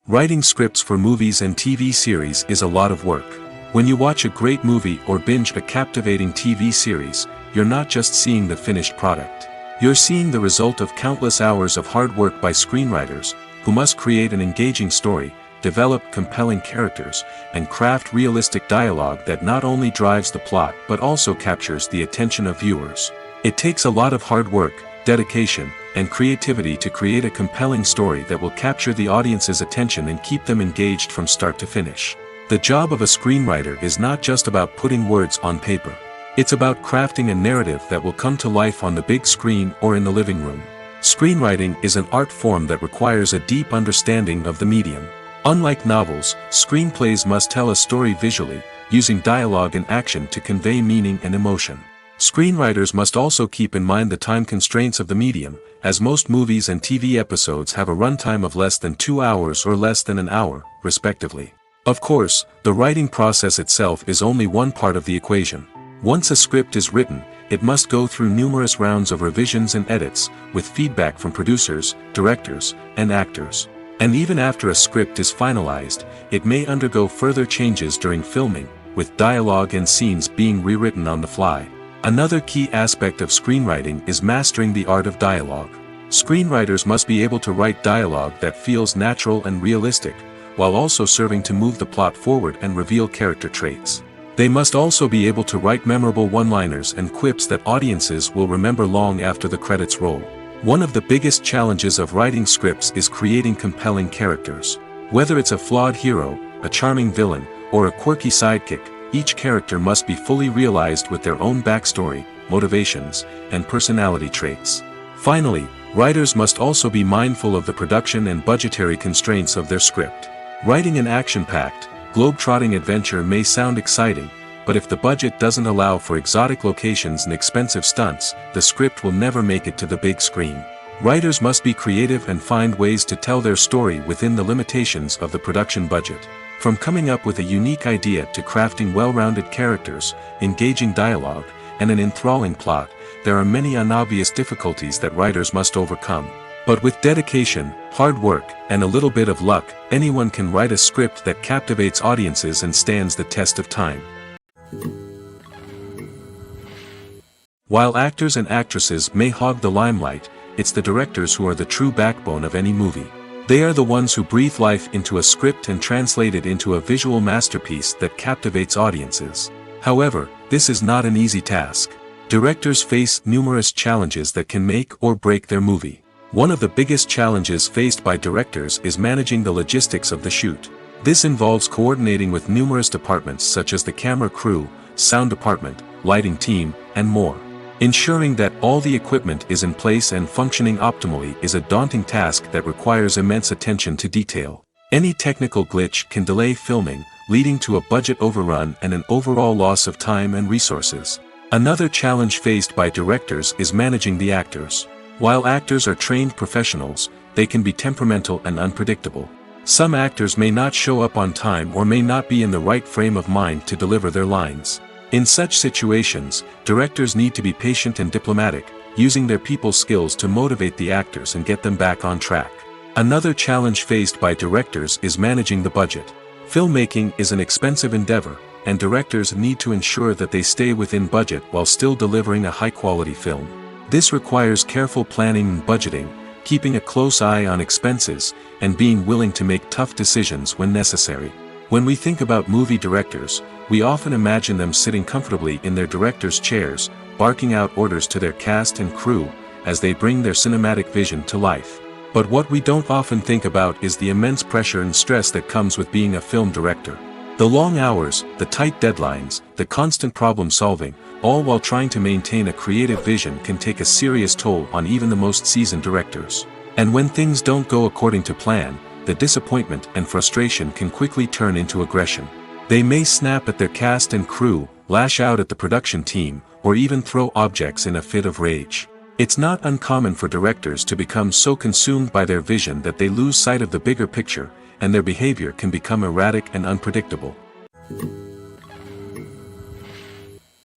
Writing scripts for movies and TV series is a lot of work. When you watch a great movie or binge a captivating TV series, you're not just seeing the finished product. You're seeing the result of countless hours of hard work by screenwriters, who must create an engaging story, develop compelling characters, and craft realistic dialogue that not only drives the plot but also captures the attention of viewers. It takes a lot of hard work, dedication, and creativity to create a compelling story that will capture the audience's attention and keep them engaged from start to finish. The job of a screenwriter is not just about putting words on paper. It's about crafting a narrative that will come to life on the big screen or in the living room. Screenwriting is an art form that requires a deep understanding of the medium. Unlike novels, screenplays must tell a story visually, using dialogue and action to convey meaning and emotion. Screenwriters must also keep in mind the time constraints of the medium, as most movies and TV episodes have a runtime of less than 2 hours or less than an hour, respectively. Of course, the writing process itself is only one part of the equation. Once a script is written, it must go through numerous rounds of revisions and edits, with feedback from producers, directors, and actors. And even after a script is finalized, it may undergo further changes during filming, with dialogue and scenes being rewritten on the fly. Another key aspect of screenwriting is mastering the art of dialogue. Screenwriters must be able to write dialogue that feels natural and realistic, while also serving to move the plot forward and reveal character traits. They must also be able to write memorable one-liners and quips that audiences will remember long after the credits roll. One of the biggest challenges of writing scripts is creating compelling characters. Whether it's a flawed hero, a charming villain, or a quirky sidekick, each character must be fully realized with their own backstory, motivations, and personality traits. Finally, writers must also be mindful of the production and budgetary constraints of their script. Writing an action-packed, globe-trotting adventure may sound exciting, but if the budget doesn't allow for exotic locations and expensive stunts, the script will never make it to the big screen. Writers must be creative and find ways to tell their story within the limitations of the production budget. From coming up with a unique idea to crafting well-rounded characters, engaging dialogue, and an enthralling plot, there are many unobvious difficulties that writers must overcome. But with dedication, hard work, and a little bit of luck, anyone can write a script that captivates audiences and stands the test of time. While actors and actresses may hog the limelight, it's the directors who are the true backbone of any movie. They are the ones who breathe life into a script and translate it into a visual masterpiece that captivates audiences. However, this is not an easy task. Directors face numerous challenges that can make or break their movie. One of the biggest challenges faced by directors is managing the logistics of the shoot. This involves coordinating with numerous departments such as the camera crew, sound department, lighting team, and more. Ensuring that all the equipment is in place and functioning optimally is a daunting task that requires immense attention to detail. Any technical glitch can delay filming, leading to a budget overrun and an overall loss of time and resources. Another challenge faced by directors is managing the actors. While actors are trained professionals, they can be temperamental and unpredictable. Some actors may not show up on time or may not be in the right frame of mind to deliver their lines. In such situations, directors need to be patient and diplomatic, using their people skills to motivate the actors and get them back on track. Another challenge faced by directors is managing the budget. Filmmaking is an expensive endeavor, and directors need to ensure that they stay within budget while still delivering a high-quality film. This requires careful planning and budgeting, keeping a close eye on expenses, and being willing to make tough decisions when necessary. When we think about movie directors, we often imagine them sitting comfortably in their director's chairs, barking out orders to their cast and crew, as they bring their cinematic vision to life. But what we don't often think about is the immense pressure and stress that comes with being a film director. The long hours, the tight deadlines, the constant problem solving, all while trying to maintain a creative vision can take a serious toll on even the most seasoned directors. And when things don't go according to plan, the disappointment and frustration can quickly turn into aggression. They may snap at their cast and crew, lash out at the production team, or even throw objects in a fit of rage. It's not uncommon for directors to become so consumed by their vision that they lose sight of the bigger picture, and their behavior can become erratic and unpredictable.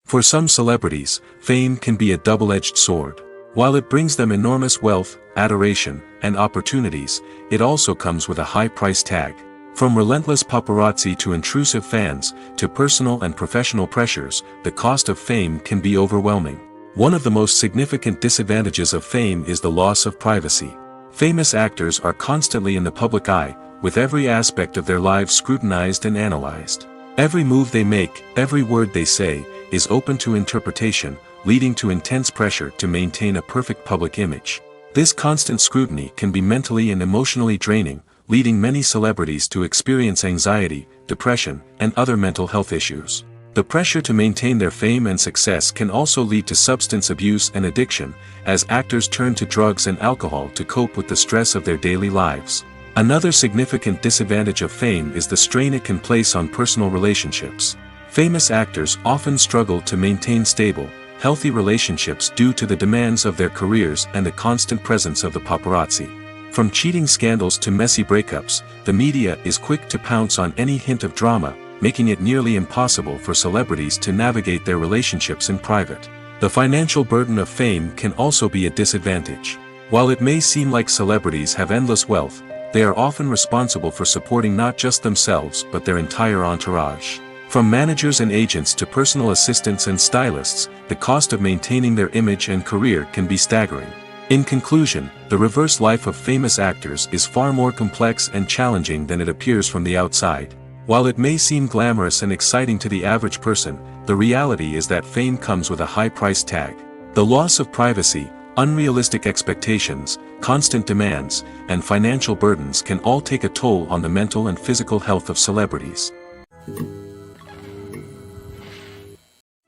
For some celebrities, fame can be a double-edged sword. While it brings them enormous wealth, adoration, and opportunities, it also comes with a high price tag. From relentless paparazzi to intrusive fans, to personal and professional pressures, the cost of fame can be overwhelming. One of the most significant disadvantages of fame is the loss of privacy. Famous actors are constantly in the public eye, with every aspect of their lives scrutinized and analyzed. Every move they make, every word they say, is open to interpretation, leading to intense pressure to maintain a perfect public image. This constant scrutiny can be mentally and emotionally draining, leading many celebrities to experience anxiety, depression, and other mental health issues. The pressure to maintain their fame and success can also lead to substance abuse and addiction, as actors turn to drugs and alcohol to cope with the stress of their daily lives. Another significant disadvantage of fame is the strain it can place on personal relationships. Famous actors often struggle to maintain stable, healthy relationships due to the demands of their careers and the constant presence of the paparazzi. From cheating scandals to messy breakups, the media is quick to pounce on any hint of drama, making it nearly impossible for celebrities to navigate their relationships in private. The financial burden of fame can also be a disadvantage. While it may seem like celebrities have endless wealth, they are often responsible for supporting not just themselves but their entire entourage. From managers and agents to personal assistants and stylists, the cost of maintaining their image and career can be staggering. In conclusion, the reverse life of famous actors is far more complex and challenging than it appears from the outside. While it may seem glamorous and exciting to the average person, the reality is that fame comes with a high price tag. The loss of privacy, unrealistic expectations, constant demands, and financial burdens can all take a toll on the mental and physical health of celebrities.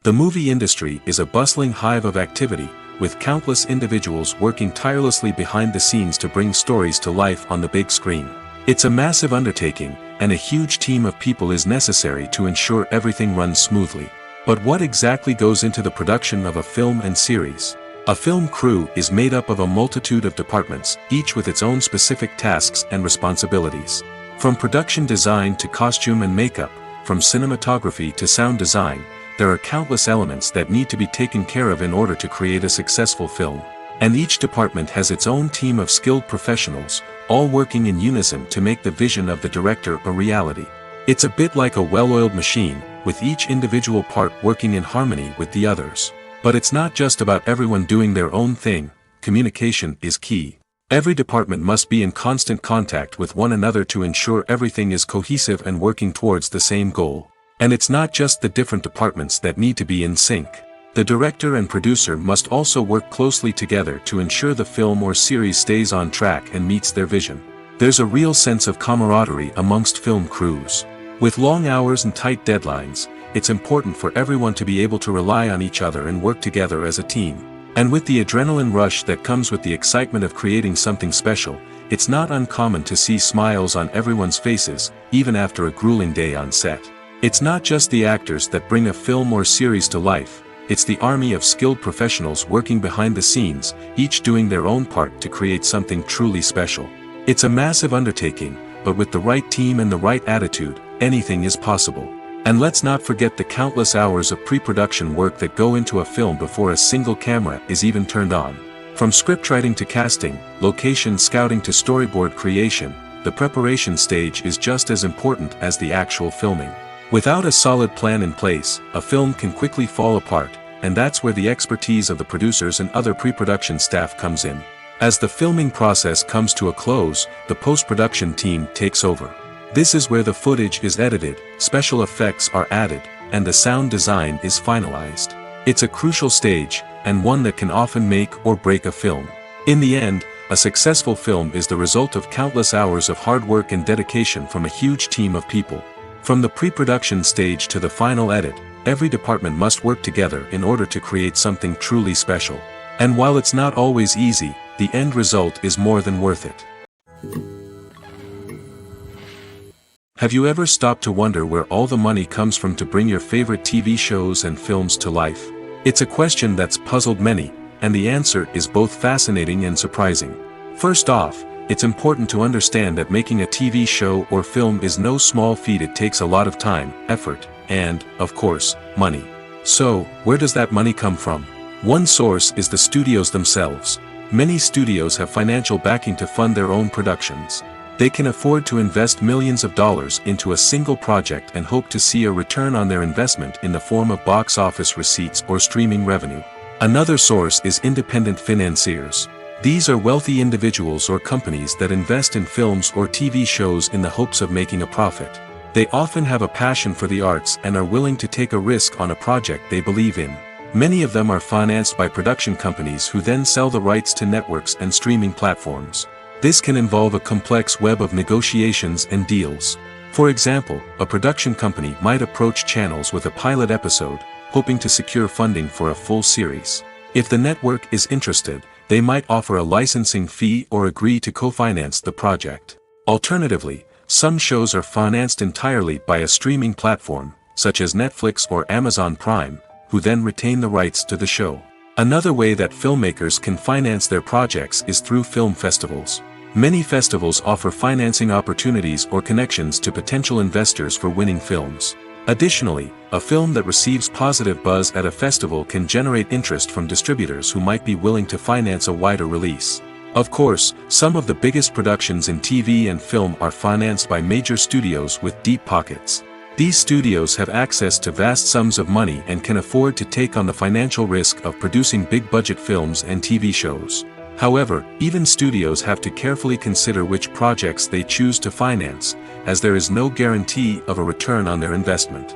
The movie industry is a bustling hive of activity, with countless individuals working tirelessly behind the scenes to bring stories to life on the big screen. It's a massive undertaking, and a huge team of people is necessary to ensure everything runs smoothly. But what exactly goes into the production of a film and series? A film crew is made up of a multitude of departments, each with its own specific tasks and responsibilities. From production design to costume and makeup, from cinematography to sound design, there are countless elements that need to be taken care of in order to create a successful film. And each department has its own team of skilled professionals, all working in unison to make the vision of the director a reality. It's a bit like a well-oiled machine, with each individual part working in harmony with the others. But it's not just about everyone doing their own thing. Communication is key. Every department must be in constant contact with one another to ensure everything is cohesive and working towards the same goal. And it's not just the different departments that need to be in sync. The director and producer must also work closely together to ensure the film or series stays on track and meets their vision. There's a real sense of camaraderie amongst film crews. With long hours and tight deadlines, it's important for everyone to be able to rely on each other and work together as a team. And with the adrenaline rush that comes with the excitement of creating something special, it's not uncommon to see smiles on everyone's faces, even after a grueling day on set. It's not just the actors that bring a film or series to life, it's the army of skilled professionals working behind the scenes, each doing their own part to create something truly special. It's a massive undertaking, but with the right team and the right attitude, anything is possible. And let's not forget the countless hours of pre-production work that go into a film before a single camera is even turned on. From scriptwriting to casting, location scouting to storyboard creation, the preparation stage is just as important as the actual filming. Without a solid plan in place, a film can quickly fall apart, and that's where the expertise of the producers and other pre-production staff comes in. As the filming process comes to a close, the post-production team takes over. This is where the footage is edited, special effects are added, and the sound design is finalized. It's a crucial stage, and one that can often make or break a film. In the end, a successful film is the result of countless hours of hard work and dedication from a huge team of people. From the pre-production stage to the final edit, every department must work together in order to create something truly special. And while it's not always easy, the end result is more than worth it. Have you ever stopped to wonder where all the money comes from to bring your favorite TV shows and films to life? It's a question that's puzzled many, and the answer is both fascinating and surprising. First off, it's important to understand that making a TV show or film is no small feat. It takes a lot of time, effort, and, of course, money. So, where does that money come from? One source is the studios themselves. Many studios have financial backing to fund their own productions. They can afford to invest millions of dollars into a single project and hope to see a return on their investment in the form of box office receipts or streaming revenue. Another source is independent financiers. These are wealthy individuals or companies that invest in films or TV shows in the hopes of making a profit. They often have a passion for the arts and are willing to take a risk on a project they believe in. Many of them are financed by production companies who then sell the rights to networks and streaming platforms. This can involve a complex web of negotiations and deals. For example, a production company might approach channels with a pilot episode, hoping to secure funding for a full series. If the network is interested, they might offer a licensing fee or agree to co-finance the project. Alternatively, some shows are financed entirely by a streaming platform, such as Netflix or Amazon Prime, who then retain the rights to the show. Another way that filmmakers can finance their projects is through film festivals. Many festivals offer financing opportunities or connections to potential investors for winning films. Additionally, a film that receives positive buzz at a festival can generate interest from distributors who might be willing to finance a wider release. Of course, some of the biggest productions in TV and film are financed by major studios with deep pockets. These studios have access to vast sums of money and can afford to take on the financial risk of producing big-budget films and TV shows. However, even studios have to carefully consider which projects they choose to finance, as there is no guarantee of a return on their investment.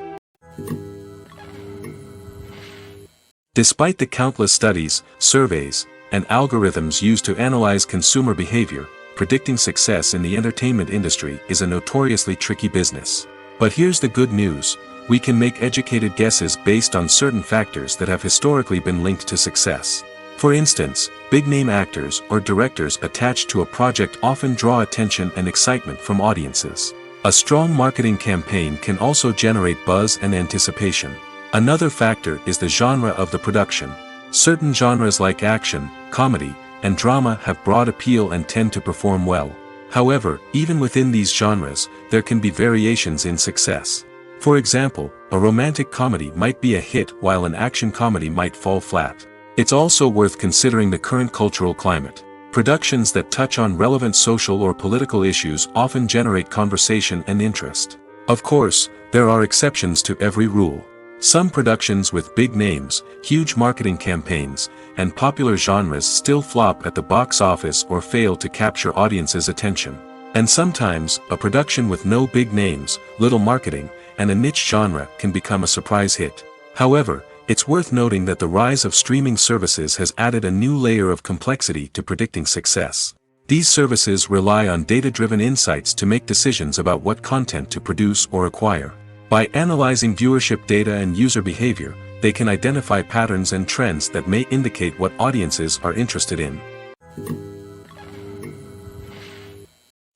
Despite the countless studies, surveys, and algorithms used to analyze consumer behavior, predicting success in the entertainment industry is a notoriously tricky business. But here's the good news: we can make educated guesses based on certain factors that have historically been linked to success. For instance, big-name actors or directors attached to a project often draw attention and excitement from audiences. A strong marketing campaign can also generate buzz and anticipation. Another factor is the genre of the production. Certain genres like action, comedy, and drama have broad appeal and tend to perform well. However, even within these genres, there can be variations in success. For example, a romantic comedy might be a hit while an action comedy might fall flat. It's also worth considering the current cultural climate. Productions that touch on relevant social or political issues often generate conversation and interest. Of course, there are exceptions to every rule. Some productions with big names, huge marketing campaigns, and popular genres still flop at the box office or fail to capture audiences' attention. And sometimes, a production with no big names, little marketing, and a niche genre can become a surprise hit. However, it's worth noting that the rise of streaming services has added a new layer of complexity to predicting success. These services rely on data-driven insights to make decisions about what content to produce or acquire. By analyzing viewership data and user behavior, they can identify patterns and trends that may indicate what audiences are interested in.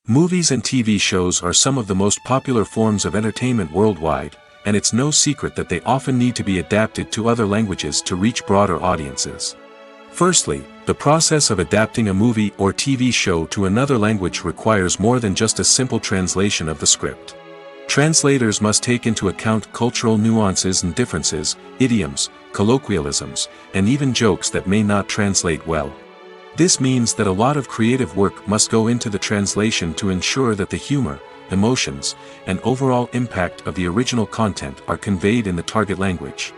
Movies and TV shows are some of the most popular forms of entertainment worldwide, and it's no secret that they often need to be adapted to other languages to reach broader audiences. Firstly, the process of adapting a movie or TV show to another language requires more than just a simple translation of the script. Translators must take into account cultural nuances and differences, idioms, colloquialisms, and even jokes that may not translate well. This means that a lot of creative work must go into the translation to ensure that the humor, emotions, and overall impact of the original content are conveyed in the target language.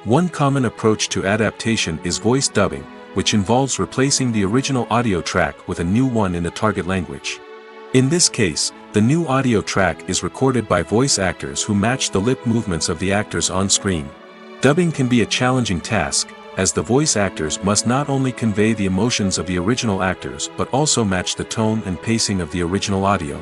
One common approach to adaptation is voice dubbing, which involves replacing the original audio track with a new one in the target language. In this case, the new audio track is recorded by voice actors who match the lip movements of the actors on screen. Dubbing can be a challenging task, as the voice actors must not only convey the emotions of the original actors but also match the tone and pacing of the original audio.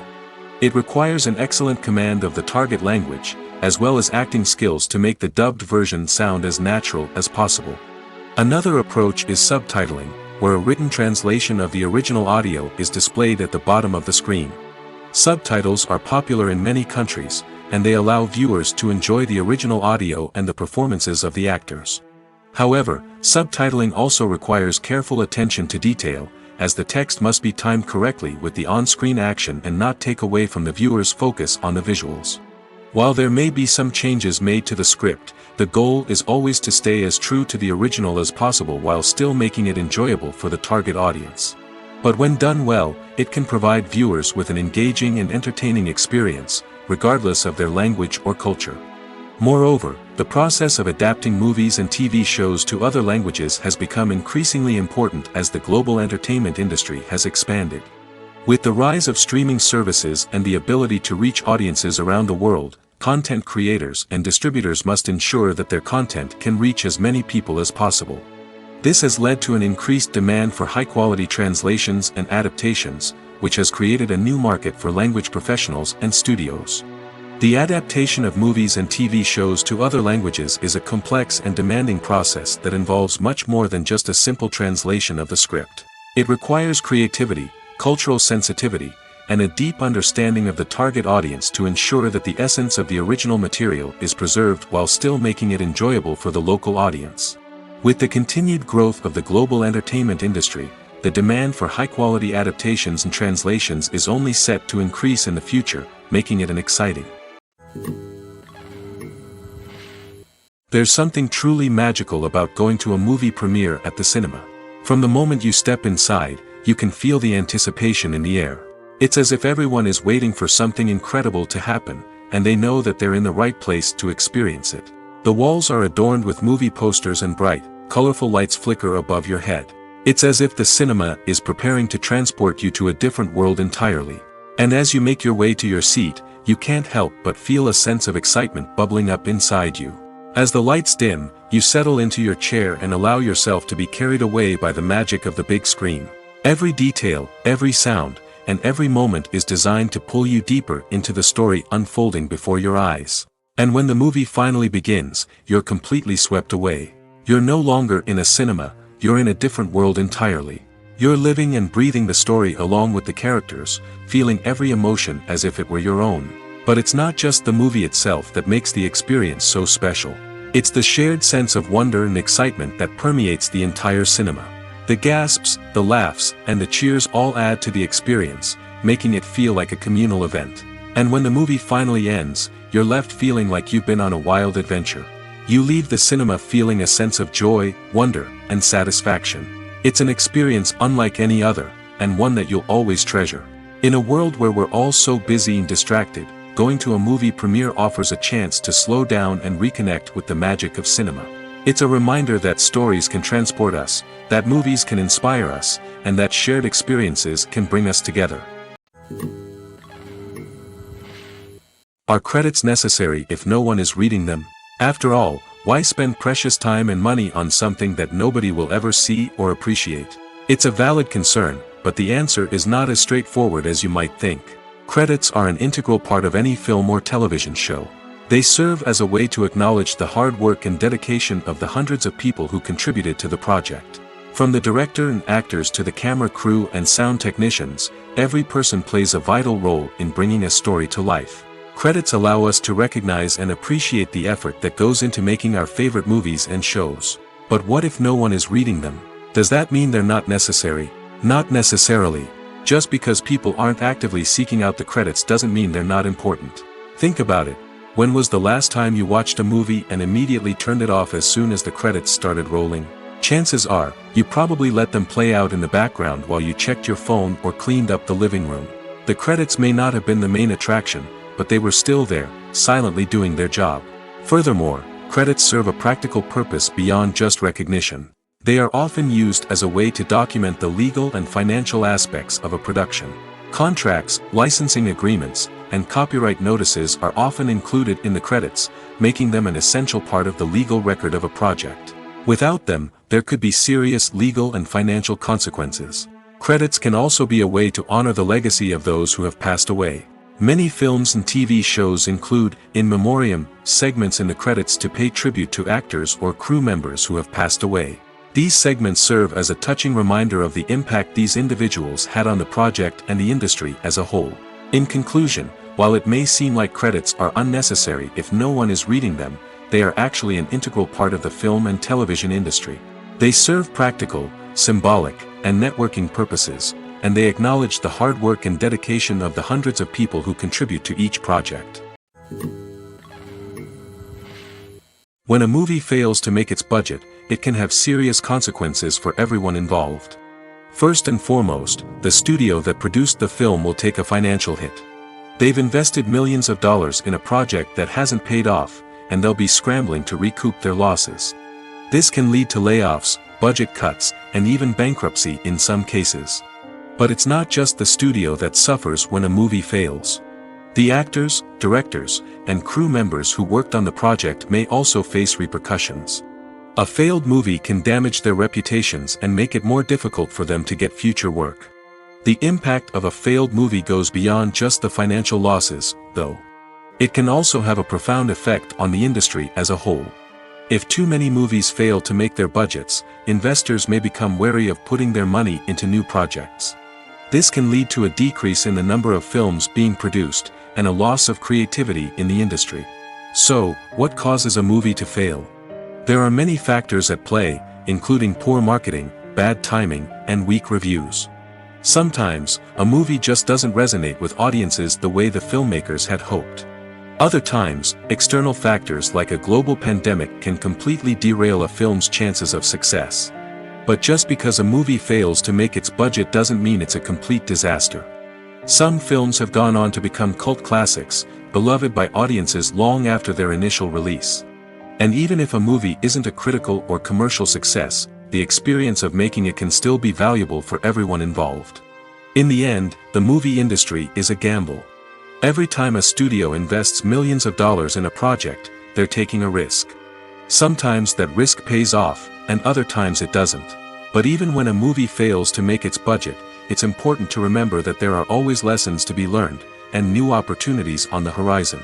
It requires an excellent command of the target language, as well as acting skills to make the dubbed version sound as natural as possible. Another approach is subtitling, where a written translation of the original audio is displayed at the bottom of the screen. Subtitles are popular in many countries, and they allow viewers to enjoy the original audio and the performances of the actors. However, subtitling also requires careful attention to detail, as the text must be timed correctly with the on-screen action and not take away from the viewer's focus on the visuals. While there may be some changes made to the script, the goal is always to stay as true to the original as possible while still making it enjoyable for the target audience. But when done well, it can provide viewers with an engaging and entertaining experience, regardless of their language or culture. Moreover, the process of adapting movies and TV shows to other languages has become increasingly important as the global entertainment industry has expanded. With the rise of streaming services and the ability to reach audiences around the world, content creators and distributors must ensure that their content can reach as many people as possible. This has led to an increased demand for high-quality translations and adaptations, which has created a new market for language professionals and studios. The adaptation of movies and TV shows to other languages is a complex and demanding process that involves much more than just a simple translation of the script. It requires creativity, cultural sensitivity, and a deep understanding of the target audience to ensure that the essence of the original material is preserved while still making it enjoyable for the local audience. With the continued growth of the global entertainment industry, the demand for high-quality adaptations and translations is only set to increase in the future, making it an exciting. There's something truly magical about going to a movie premiere at the cinema. From the moment you step inside, you can feel the anticipation in the air. It's as if everyone is waiting for something incredible to happen, and they know that they're in the right place to experience it. The walls are adorned with movie posters and bright, colorful lights flicker above your head. It's as if the cinema is preparing to transport you to a different world entirely. And as you make your way to your seat, you can't help but feel a sense of excitement bubbling up inside you. As the lights dim, you settle into your chair and allow yourself to be carried away by the magic of the big screen. Every detail, every sound, and every moment is designed to pull you deeper into the story unfolding before your eyes. And when the movie finally begins, you're completely swept away. You're no longer in a cinema, you're in a different world entirely. You're living and breathing the story along with the characters, feeling every emotion as if it were your own. But it's not just the movie itself that makes the experience so special. It's the shared sense of wonder and excitement that permeates the entire cinema. The gasps, the laughs, and the cheers all add to the experience, making it feel like a communal event. And when the movie finally ends, you're left feeling like you've been on a wild adventure. You leave the cinema feeling a sense of joy, wonder, and satisfaction. It's an experience unlike any other, and one that you'll always treasure. In a world where we're all so busy and distracted, going to a movie premiere offers a chance to slow down and reconnect with the magic of cinema. It's a reminder that stories can transport us, that movies can inspire us, and that shared experiences can bring us together. Are credits necessary if no one is reading them? After all, why spend precious time and money on something that nobody will ever see or appreciate? It's a valid concern, but the answer is not as straightforward as you might think. Credits are an integral part of any film or television show. They serve as a way to acknowledge the hard work and dedication of the hundreds of people who contributed to the project. From the director and actors to the camera crew and sound technicians, every person plays a vital role in bringing a story to life. Credits allow us to recognize and appreciate the effort that goes into making our favorite movies and shows. But what if no one is reading them? Does that mean they're not necessary? Not necessarily. Just because people aren't actively seeking out the credits doesn't mean they're not important. Think about it. When was the last time you watched a movie and immediately turned it off as soon as the credits started rolling? Chances are, you probably let them play out in the background while you checked your phone or cleaned up the living room. The credits may not have been the main attraction, but they were still there, silently doing their job. Furthermore, credits serve a practical purpose beyond just recognition. They are often used as a way to document the legal and financial aspects of a production. Contracts, licensing agreements, and copyright notices are often included in the credits, making them an essential part of the legal record of a project. Without them, there could be serious legal and financial consequences. Credits can also be a way to honor the legacy of those who have passed away. Many films and TV shows include, in memoriam, segments in the credits to pay tribute to actors or crew members who have passed away. These segments serve as a touching reminder of the impact these individuals had on the project and the industry as a whole. In conclusion, while it may seem like credits are unnecessary if no one is reading them, they are actually an integral part of the film and television industry. They serve practical, symbolic, and networking purposes, and they acknowledge the hard work and dedication of the hundreds of people who contribute to each project. When a movie fails to make its budget, it can have serious consequences for everyone involved. First and foremost, the studio that produced the film will take a financial hit. They've invested millions of dollars in a project that hasn't paid off, and they'll be scrambling to recoup their losses. This can lead to layoffs, budget cuts, and even bankruptcy in some cases. But it's not just the studio that suffers when a movie fails. The actors, directors, and crew members who worked on the project may also face repercussions. A failed movie can damage their reputations and make it more difficult for them to get future work. The impact of a failed movie goes beyond just the financial losses, though. It can also have a profound effect on the industry as a whole. If too many movies fail to make their budgets, investors may become wary of putting their money into new projects. This can lead to a decrease in the number of films being produced, and a loss of creativity in the industry. So, what causes a movie to fail? There are many factors at play, including poor marketing, bad timing, and weak reviews. Sometimes, a movie just doesn't resonate with audiences the way the filmmakers had hoped. Other times, external factors like a global pandemic can completely derail a film's chances of success. But just because a movie fails to make its budget doesn't mean it's a complete disaster. Some films have gone on to become cult classics, beloved by audiences long after their initial release. And even if a movie isn't a critical or commercial success, the experience of making it can still be valuable for everyone involved. In the end, the movie industry is a gamble. Every time a studio invests millions of dollars in a project, they're taking a risk. Sometimes that risk pays off, and other times it doesn't. But even when a movie fails to make its budget, it's important to remember that there are always lessons to be learned, and new opportunities on the horizon.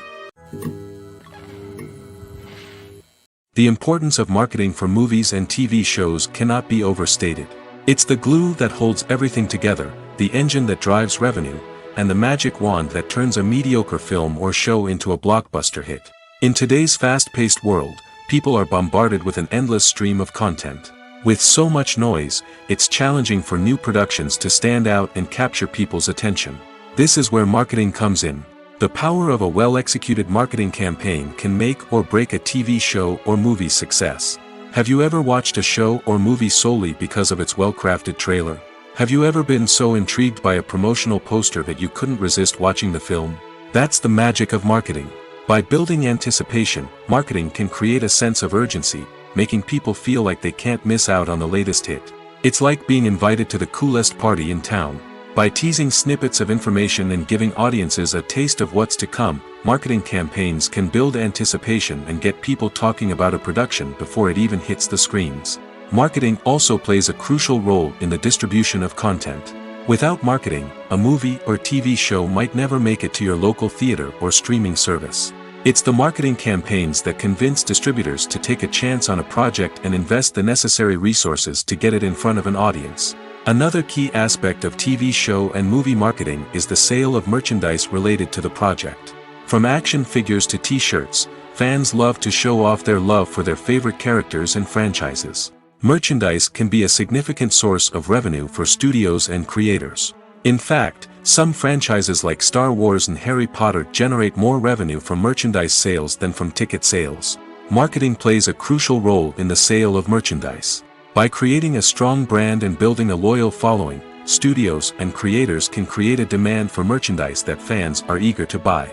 The importance of marketing for movies and TV shows cannot be overstated. It's the glue that holds everything together, the engine that drives revenue, and the magic wand that turns a mediocre film or show into a blockbuster hit. In today's fast-paced world, people are bombarded with an endless stream of content. With so much noise, it's challenging for new productions to stand out and capture people's attention. This is where marketing comes in. The power of a well-executed marketing campaign can make or break a TV show or movie's success. Have you ever watched a show or movie solely because of its well-crafted trailer? Have you ever been so intrigued by a promotional poster that you couldn't resist watching the film? That's the magic of marketing. By building anticipation, marketing can create a sense of urgency, making people feel like they can't miss out on the latest hit. It's like being invited to the coolest party in town. By teasing snippets of information and giving audiences a taste of what's to come, marketing campaigns can build anticipation and get people talking about a production before it even hits the screens. Marketing also plays a crucial role in the distribution of content. Without marketing, a movie or TV show might never make it to your local theater or streaming service. It's the marketing campaigns that convince distributors to take a chance on a project and invest the necessary resources to get it in front of an audience. Another key aspect of TV show and movie marketing is the sale of merchandise related to the project. From action figures to t-shirts, fans love to show off their love for their favorite characters and franchises. Merchandise can be a significant source of revenue for studios and creators. In fact, some franchises like Star Wars and Harry Potter generate more revenue from merchandise sales than from ticket sales. Marketing plays a crucial role in the sale of merchandise. By creating a strong brand and building a loyal following, studios and creators can create a demand for merchandise that fans are eager to buy.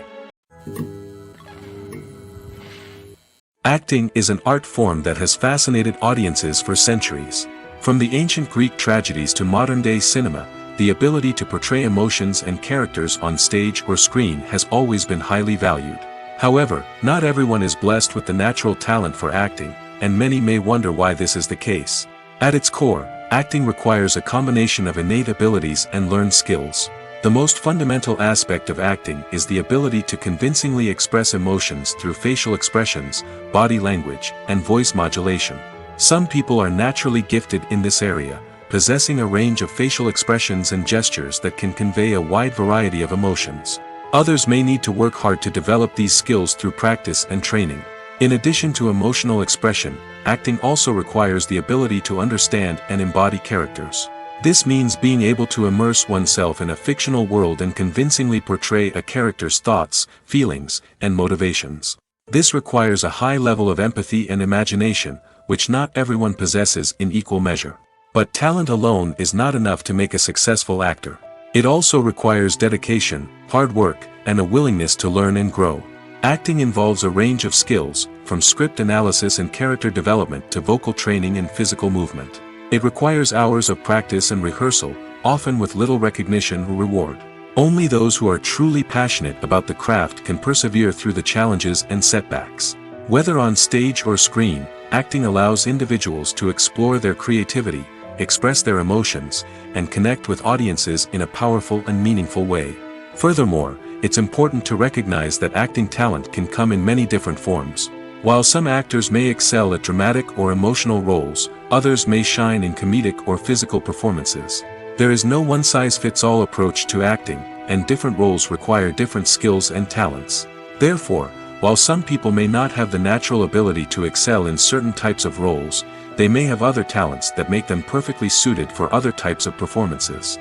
Acting is an art form that has fascinated audiences for centuries. From the ancient Greek tragedies to modern-day cinema, the ability to portray emotions and characters on stage or screen has always been highly valued. However, not everyone is blessed with the natural talent for acting, and many may wonder why this is the case. At its core, acting requires a combination of innate abilities and learned skills. The most fundamental aspect of acting is the ability to convincingly express emotions through facial expressions, body language, and voice modulation. Some people are naturally gifted in this area, possessing a range of facial expressions and gestures that can convey a wide variety of emotions. Others may need to work hard to develop these skills through practice and training. In addition to emotional expression, acting also requires the ability to understand and embody characters. This means being able to immerse oneself in a fictional world and convincingly portray a character's thoughts, feelings, and motivations. This requires a high level of empathy and imagination, which not everyone possesses in equal measure. But talent alone is not enough to make a successful actor. It also requires dedication, hard work, and a willingness to learn and grow. Acting involves a range of skills, from script analysis and character development to vocal training and physical movement. It requires hours of practice and rehearsal, often with little recognition or reward. Only those who are truly passionate about the craft can persevere through the challenges and setbacks. Whether on stage or screen, acting allows individuals to explore their creativity, express their emotions, and connect with audiences in a powerful and meaningful way. Furthermore, it's important to recognize that acting talent can come in many different forms. While some actors may excel at dramatic or emotional roles, others may shine in comedic or physical performances. There is no one-size-fits-all approach to acting, and different roles require different skills and talents. Therefore, while some people may not have the natural ability to excel in certain types of roles, they may have other talents that make them perfectly suited for other types of performances.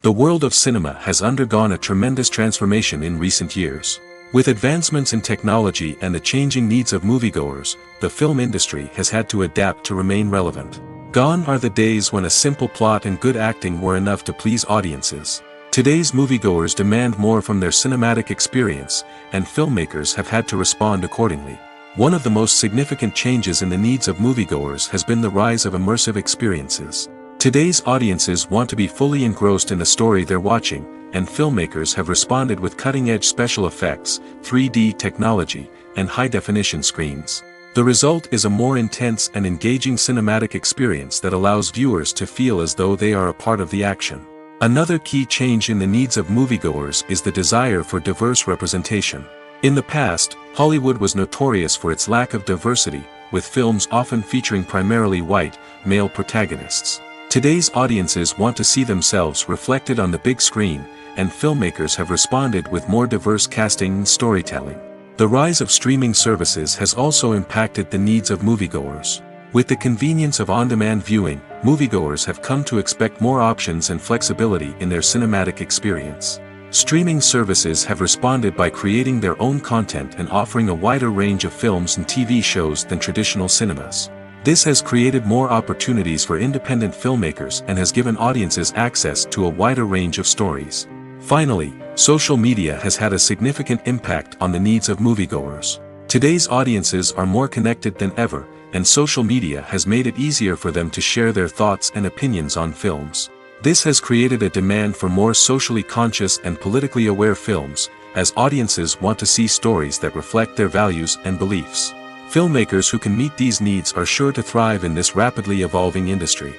The world of cinema has undergone a tremendous transformation in recent years. With advancements in technology and the changing needs of moviegoers, the film industry has had to adapt to remain relevant. Gone are the days when a simple plot and good acting were enough to please audiences. Today's moviegoers demand more from their cinematic experience, and filmmakers have had to respond accordingly. One of the most significant changes in the needs of moviegoers has been the rise of immersive experiences. Today's audiences want to be fully engrossed in the story they're watching, and filmmakers have responded with cutting-edge special effects, 3D technology, and high-definition screens. The result is a more intense and engaging cinematic experience that allows viewers to feel as though they are a part of the action. Another key change in the needs of moviegoers is the desire for diverse representation. In the past, Hollywood was notorious for its lack of diversity, with films often featuring primarily white, male protagonists. Today's audiences want to see themselves reflected on the big screen, and filmmakers have responded with more diverse casting and storytelling. The rise of streaming services has also impacted the needs of moviegoers. With the convenience of on-demand viewing, moviegoers have come to expect more options and flexibility in their cinematic experience. Streaming services have responded by creating their own content and offering a wider range of films and TV shows than traditional cinemas. This has created more opportunities for independent filmmakers and has given audiences access to a wider range of stories. Finally, social media has had a significant impact on the needs of moviegoers. Today's audiences are more connected than ever, and social media has made it easier for them to share their thoughts and opinions on films. This has created a demand for more socially conscious and politically aware films, as audiences want to see stories that reflect their values and beliefs. Filmmakers who can meet these needs are sure to thrive in this rapidly evolving industry.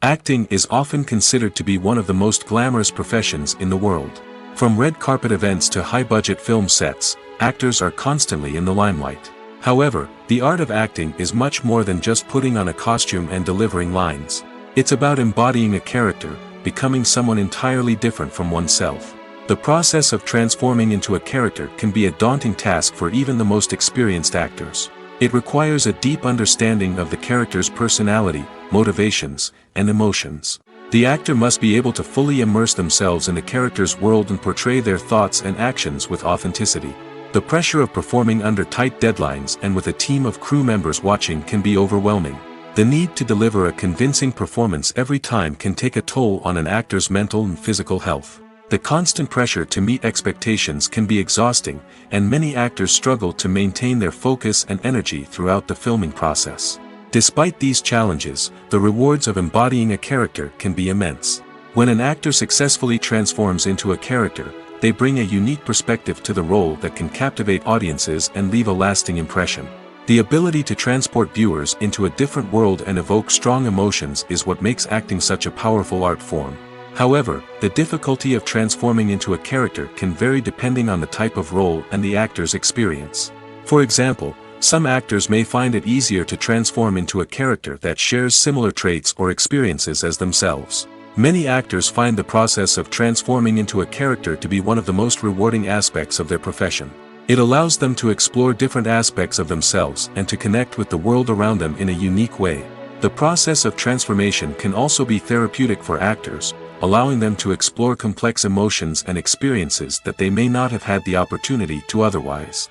Acting is often considered to be one of the most glamorous professions in the world. From red carpet events to high-budget film sets, actors are constantly in the limelight. However, the art of acting is much more than just putting on a costume and delivering lines. It's about embodying a character, becoming someone entirely different from oneself. The process of transforming into a character can be a daunting task for even the most experienced actors. It requires a deep understanding of the character's personality, motivations, and emotions. The actor must be able to fully immerse themselves in the character's world and portray their thoughts and actions with authenticity. The pressure of performing under tight deadlines and with a team of crew members watching can be overwhelming. The need to deliver a convincing performance every time can take a toll on an actor's mental and physical health. The constant pressure to meet expectations can be exhausting, and many actors struggle to maintain their focus and energy throughout the filming process. Despite these challenges, the rewards of embodying a character can be immense. When an actor successfully transforms into a character, they bring a unique perspective to the role that can captivate audiences and leave a lasting impression. The ability to transport viewers into a different world and evoke strong emotions is what makes acting such a powerful art form. However, the difficulty of transforming into a character can vary depending on the type of role and the actor's experience. For example, some actors may find it easier to transform into a character that shares similar traits or experiences as themselves. Many actors find the process of transforming into a character to be one of the most rewarding aspects of their profession. It allows them to explore different aspects of themselves and to connect with the world around them in a unique way. The process of transformation can also be therapeutic for actors, allowing them to explore complex emotions and experiences that they may not have had the opportunity to otherwise.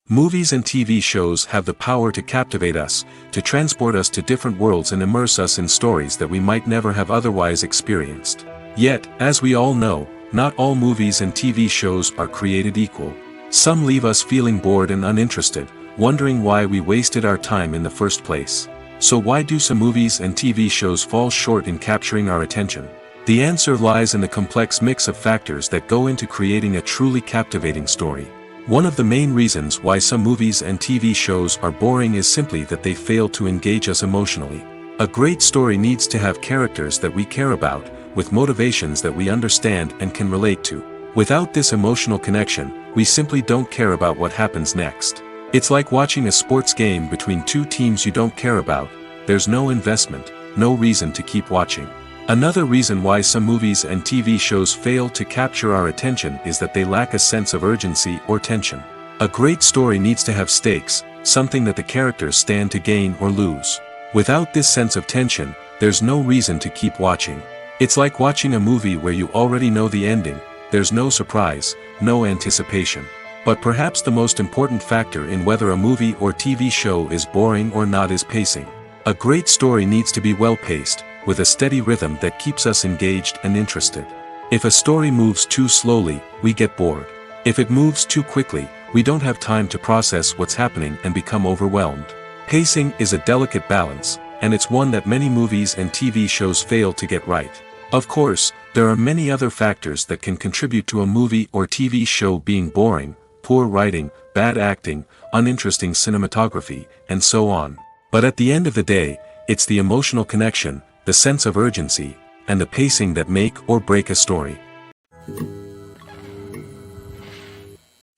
Movies and TV shows have the power to captivate us, to transport us to different worlds and immerse us in stories that we might never have otherwise experienced. Yet, as we all know, not all movies and TV shows are created equal. Some leave us feeling bored and uninterested, wondering why we wasted our time in the first place. So why do some movies and TV shows fall short in capturing our attention? The answer lies in the complex mix of factors that go into creating a truly captivating story. One of the main reasons why some movies and TV shows are boring is simply that they fail to engage us emotionally. A great story needs to have characters that we care about, with motivations that we understand and can relate to. Without this emotional connection, we simply don't care about what happens next. It's like watching a sports game between two teams you don't care about. There's no investment, no reason to keep watching. Another reason why some movies and TV shows fail to capture our attention is that they lack a sense of urgency or tension. A great story needs to have stakes, something that the characters stand to gain or lose. Without this sense of tension, there's no reason to keep watching. It's like watching a movie where you already know the ending. There's no surprise, no anticipation. But perhaps the most important factor in whether a movie or TV show is boring or not is pacing. A great story needs to be well-paced, with a steady rhythm that keeps us engaged and interested. If a story moves too slowly, we get bored. If it moves too quickly, we don't have time to process what's happening and become overwhelmed. Pacing is a delicate balance, and it's one that many movies and TV shows fail to get right. Of course, there are many other factors that can contribute to a movie or TV show being boring: poor writing, bad acting, uninteresting cinematography, and so on. But at the end of the day, it's the emotional connection, the sense of urgency, and the pacing that make or break a story.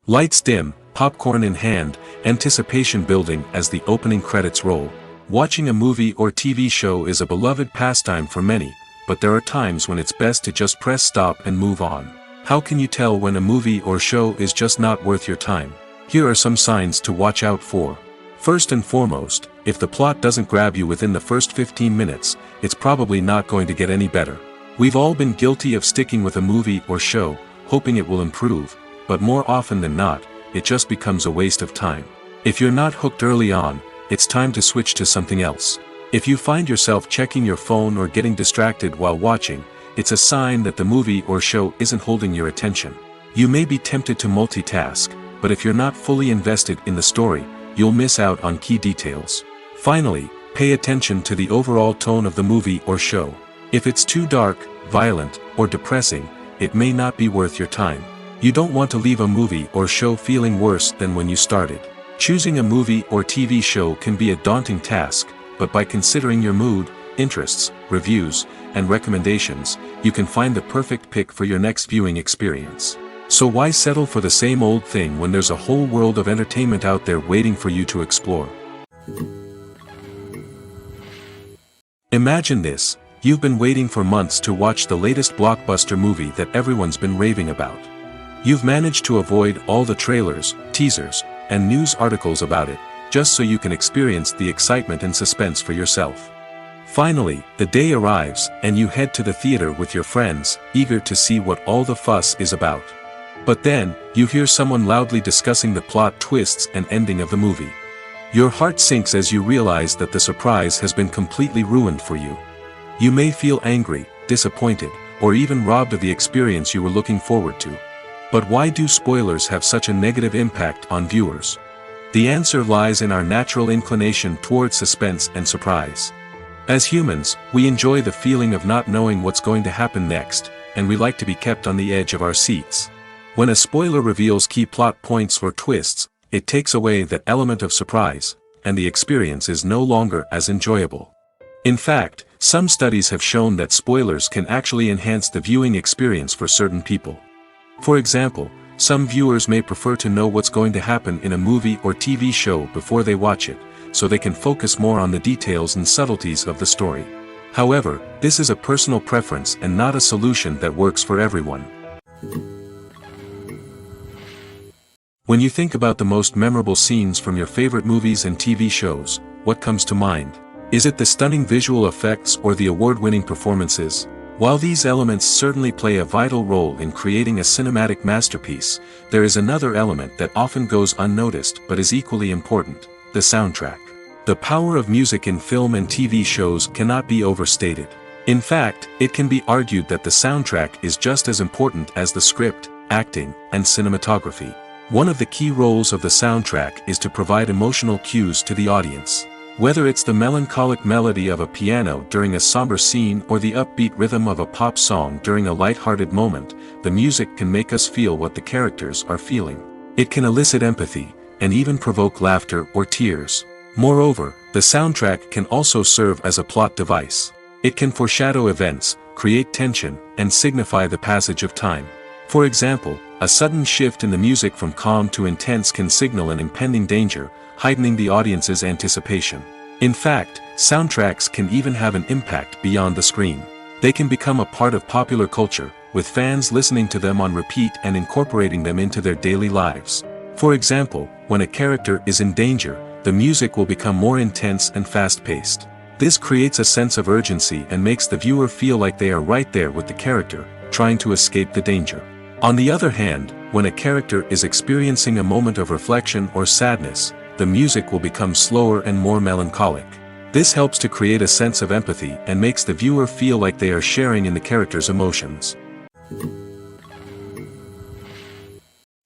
Lights dim, popcorn in hand, anticipation building as the opening credits roll. Watching a movie or TV show is a beloved pastime for many, but there are times when it's best to just press stop and move on. How can you tell when a movie or show is just not worth your time? Here are some signs to watch out for. First and foremost, if the plot doesn't grab you within the first 15 minutes, it's probably not going to get any better. We've all been guilty of sticking with a movie or show, hoping it will improve, but more often than not, it just becomes a waste of time. If you're not hooked early on, it's time to switch to something else. If you find yourself checking your phone or getting distracted while watching, it's a sign that the movie or show isn't holding your attention. You may be tempted to multitask, but if you're not fully invested in the story, you'll miss out on key details. Finally, pay attention to the overall tone of the movie or show. If it's too dark, violent, or depressing, it may not be worth your time. You don't want to leave a movie or show feeling worse than when you started. Choosing a movie or TV show can be a daunting task, but by considering your mood, interests, reviews, and recommendations, you can find the perfect pick for your next viewing experience. So why settle for the same old thing when there's a whole world of entertainment out there waiting for you to explore? Imagine this, you've been waiting for months to watch the latest blockbuster movie that everyone's been raving about. You've managed to avoid all the trailers, teasers, and news articles about it, just so you can experience the excitement and suspense for yourself. Finally, the day arrives, and you head to the theater with your friends, eager to see what all the fuss is about. But then, you hear someone loudly discussing the plot twists and ending of the movie. Your heart sinks as you realize that the surprise has been completely ruined for you. You may feel angry, disappointed, or even robbed of the experience you were looking forward to. But why do spoilers have such a negative impact on viewers? The answer lies in our natural inclination toward suspense and surprise. As humans, we enjoy the feeling of not knowing what's going to happen next, and we like to be kept on the edge of our seats. When a spoiler reveals key plot points or twists, it takes away that element of surprise, and the experience is no longer as enjoyable. In fact, some studies have shown that spoilers can actually enhance the viewing experience for certain people. For example, some viewers may prefer to know what's going to happen in a movie or TV show before they watch it, so they can focus more on the details and subtleties of the story. However, this is a personal preference and not a solution that works for everyone. When you think about the most memorable scenes from your favorite movies and TV shows, what comes to mind? Is it the stunning visual effects or the award-winning performances? While these elements certainly play a vital role in creating a cinematic masterpiece, there is another element that often goes unnoticed but is equally important: the soundtrack. The power of music in film and TV shows cannot be overstated. In fact, it can be argued that the soundtrack is just as important as the script, acting, and cinematography. One of the key roles of the soundtrack is to provide emotional cues to the audience. Whether it's the melancholic melody of a piano during a somber scene or the upbeat rhythm of a pop song during a light-hearted moment, the music can make us feel what the characters are feeling. It can elicit empathy, and even provoke laughter or tears. Moreover, the soundtrack can also serve as a plot device. It can foreshadow events, create tension, and signify the passage of time. For example, a sudden shift in the music from calm to intense can signal an impending danger, heightening the audience's anticipation. In fact, soundtracks can even have an impact beyond the screen. They can become a part of popular culture, with fans listening to them on repeat and incorporating them into their daily lives. For example, when a character is in danger, the music will become more intense and fast-paced. This creates a sense of urgency and makes the viewer feel like they are right there with the character, trying to escape the danger. On the other hand, when a character is experiencing a moment of reflection or sadness, the music will become slower and more melancholic. This helps to create a sense of empathy and makes the viewer feel like they are sharing in the character's emotions.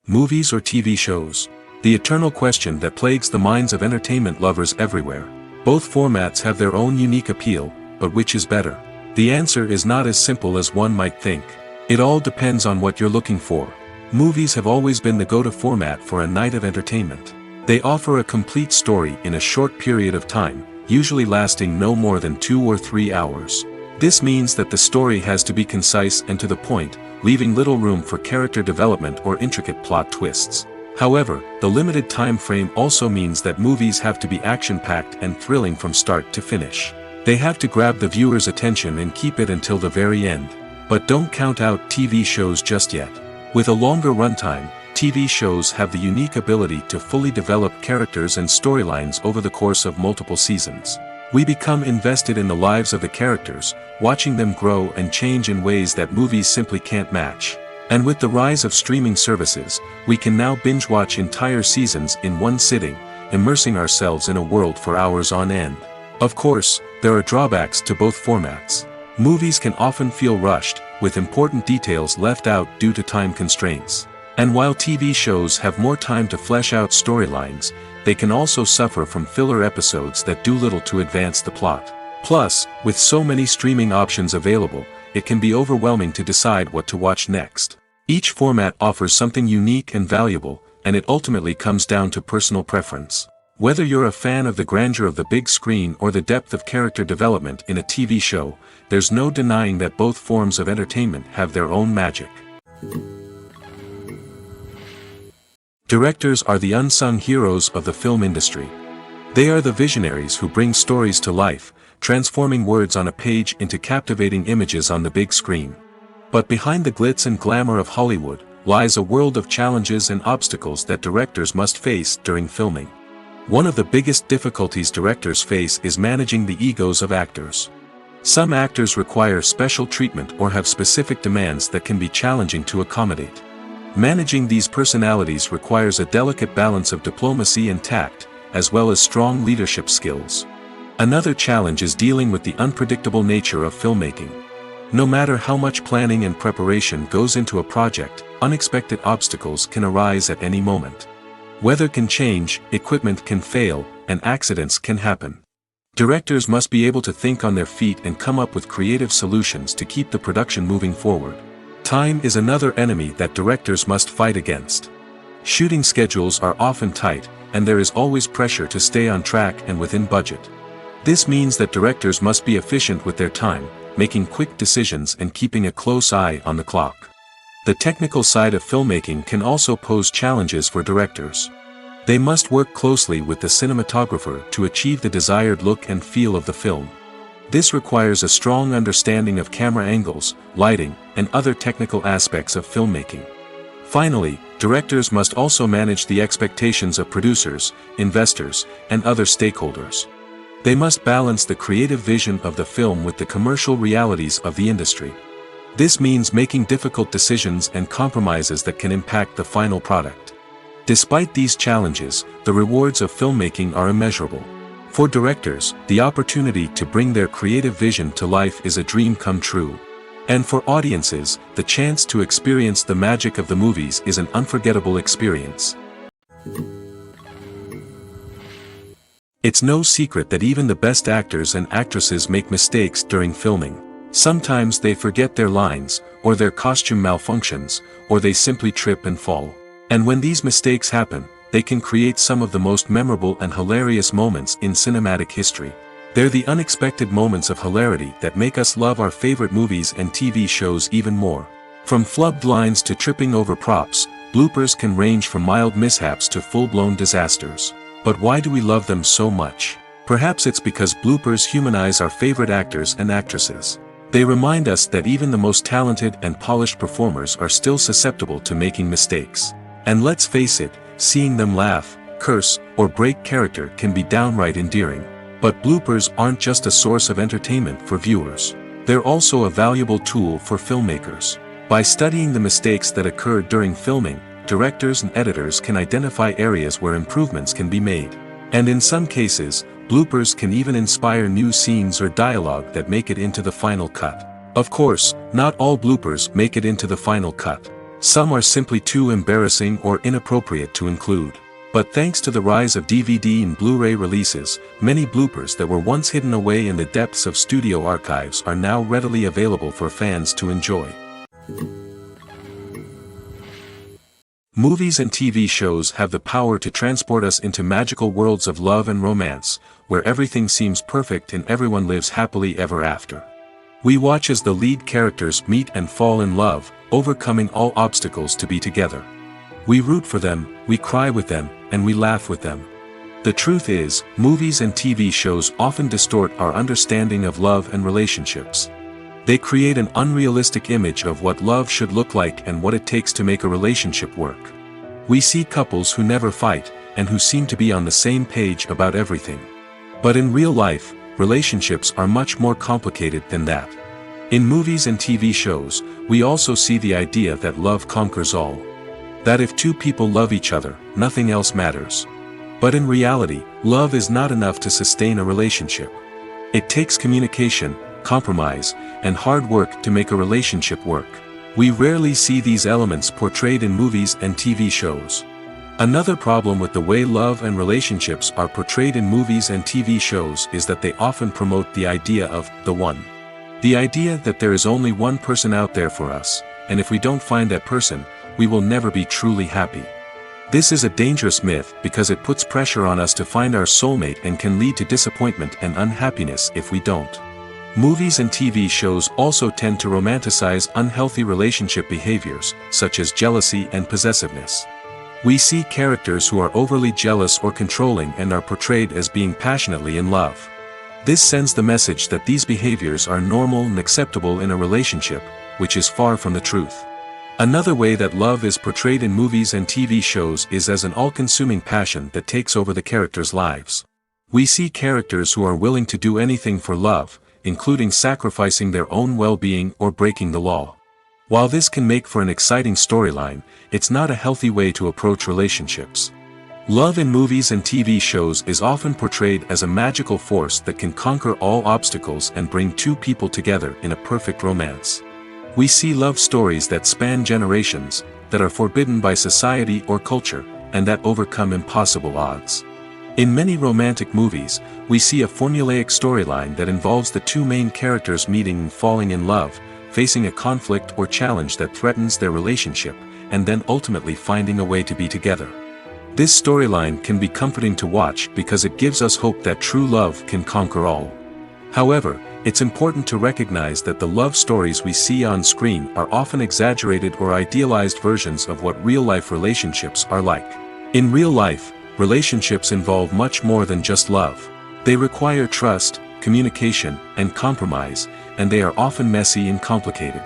Movies or TV shows? The eternal question that plagues the minds of entertainment lovers everywhere. Both formats have their own unique appeal, but which is better? The answer is not as simple as one might think. It all depends on what you're looking for. Movies have always been the go-to format for a night of entertainment. They offer a complete story in a short period of time, usually lasting no more than 2 or 3 hours. This means that the story has to be concise and to the point, leaving little room for character development or intricate plot twists. However, the limited time frame also means that movies have to be action-packed and thrilling from start to finish. They have to grab the viewer's attention and keep it until the very end. But don't count out TV shows just yet. With a longer runtime, TV shows have the unique ability to fully develop characters and storylines over the course of multiple seasons. We become invested in the lives of the characters, watching them grow and change in ways that movies simply can't match. And with the rise of streaming services, we can now binge-watch entire seasons in one sitting, immersing ourselves in a world for hours on end. Of course, there are drawbacks to both formats. Movies can often feel rushed, with important details left out due to time constraints. And while TV shows have more time to flesh out storylines, they can also suffer from filler episodes that do little to advance the plot. Plus, with so many streaming options available, it can be overwhelming to decide what to watch next. Each format offers something unique and valuable, and it ultimately comes down to personal preference. Whether you're a fan of the grandeur of the big screen or the depth of character development in a TV show, there's no denying that both forms of entertainment have their own magic. Directors are the unsung heroes of the film industry. They are the visionaries who bring stories to life, transforming words on a page into captivating images on the big screen. But behind the glitz and glamour of Hollywood, lies a world of challenges and obstacles that directors must face during filming. One of the biggest difficulties directors face is managing the egos of actors. Some actors require special treatment or have specific demands that can be challenging to accommodate. Managing these personalities requires a delicate balance of diplomacy and tact, as well as strong leadership skills. Another challenge is dealing with the unpredictable nature of filmmaking. No matter how much planning and preparation goes into a project, unexpected obstacles can arise at any moment. Weather can change, equipment can fail, and accidents can happen. Directors must be able to think on their feet and come up with creative solutions to keep the production moving forward. Time is another enemy that directors must fight against. Shooting schedules are often tight, and there is always pressure to stay on track and within budget. This means that directors must be efficient with their time, making quick decisions and keeping a close eye on the clock. The technical side of filmmaking can also pose challenges for directors. They must work closely with the cinematographer to achieve the desired look and feel of the film. This requires a strong understanding of camera angles, lighting, and other technical aspects of filmmaking. Finally, directors must also manage the expectations of producers, investors, and other stakeholders. They must balance the creative vision of the film with the commercial realities of the industry. This means making difficult decisions and compromises that can impact the final product. Despite these challenges, the rewards of filmmaking are immeasurable. For directors, the opportunity to bring their creative vision to life is a dream come true. And for audiences, the chance to experience the magic of the movies is an unforgettable experience. It's no secret that even the best actors and actresses make mistakes during filming. Sometimes they forget their lines, or their costume malfunctions, or they simply trip and fall. And when these mistakes happen, they can create some of the most memorable and hilarious moments in cinematic history. They're the unexpected moments of hilarity that make us love our favorite movies and TV shows even more. From flubbed lines to tripping over props, bloopers can range from mild mishaps to full-blown disasters. But why do we love them so much? Perhaps it's because bloopers humanize our favorite actors and actresses. They remind us that even the most talented and polished performers are still susceptible to making mistakes. And let's face it, seeing them laugh, curse, or break character can be downright endearing. But bloopers aren't just a source of entertainment for viewers. They're also a valuable tool for filmmakers. By studying the mistakes that occurred during filming, directors and editors can identify areas where improvements can be made. And in some cases, bloopers can even inspire new scenes or dialogue that make it into the final cut. Of course, not all bloopers make it into the final cut. Some are simply too embarrassing or inappropriate to include. But thanks to the rise of DVD and Blu-ray releases, many bloopers that were once hidden away in the depths of studio archives are now readily available for fans to enjoy. Movies and TV shows have the power to transport us into magical worlds of love and romance, where everything seems perfect and everyone lives happily ever after. We watch as the lead characters meet and fall in love, overcoming all obstacles to be together. We root for them, we cry with them, and we laugh with them. The truth is, movies and TV shows often distort our understanding of love and relationships. They create an unrealistic image of what love should look like and what it takes to make a relationship work. We see couples who never fight, and who seem to be on the same page about everything. But in real life, relationships are much more complicated than that. In movies and TV shows, we also see the idea that love conquers all. That if two people love each other, nothing else matters. But in reality, love is not enough to sustain a relationship. It takes communication, compromise, and hard work to make a relationship work. We rarely see these elements portrayed in movies and TV shows. Another problem with the way love and relationships are portrayed in movies and TV shows is that they often promote the idea of the one. The idea that there is only one person out there for us, and if we don't find that person, we will never be truly happy. This is a dangerous myth because it puts pressure on us to find our soulmate and can lead to disappointment and unhappiness if we don't. Movies and TV shows also tend to romanticize unhealthy relationship behaviors, such as jealousy and possessiveness. We see characters who are overly jealous or controlling and are portrayed as being passionately in love. This sends the message that these behaviors are normal and acceptable in a relationship, which is far from the truth. Another way that love is portrayed in movies and TV shows is as an all-consuming passion that takes over the characters' lives. We see characters who are willing to do anything for love, including sacrificing their own well-being or breaking the law. While this can make for an exciting storyline, it's not a healthy way to approach relationships. Love in movies and TV shows is often portrayed as a magical force that can conquer all obstacles and bring two people together in a perfect romance. We see love stories that span generations, that are forbidden by society or culture, and that overcome impossible odds. In many romantic movies, we see a formulaic storyline that involves the two main characters meeting and falling in love, facing a conflict or challenge that threatens their relationship, and then ultimately finding a way to be together. This storyline can be comforting to watch because it gives us hope that true love can conquer all. However, it's important to recognize that the love stories we see on screen are often exaggerated or idealized versions of what real-life relationships are like. In real life, relationships involve much more than just love. They require trust, communication, and compromise, and they are often messy and complicated.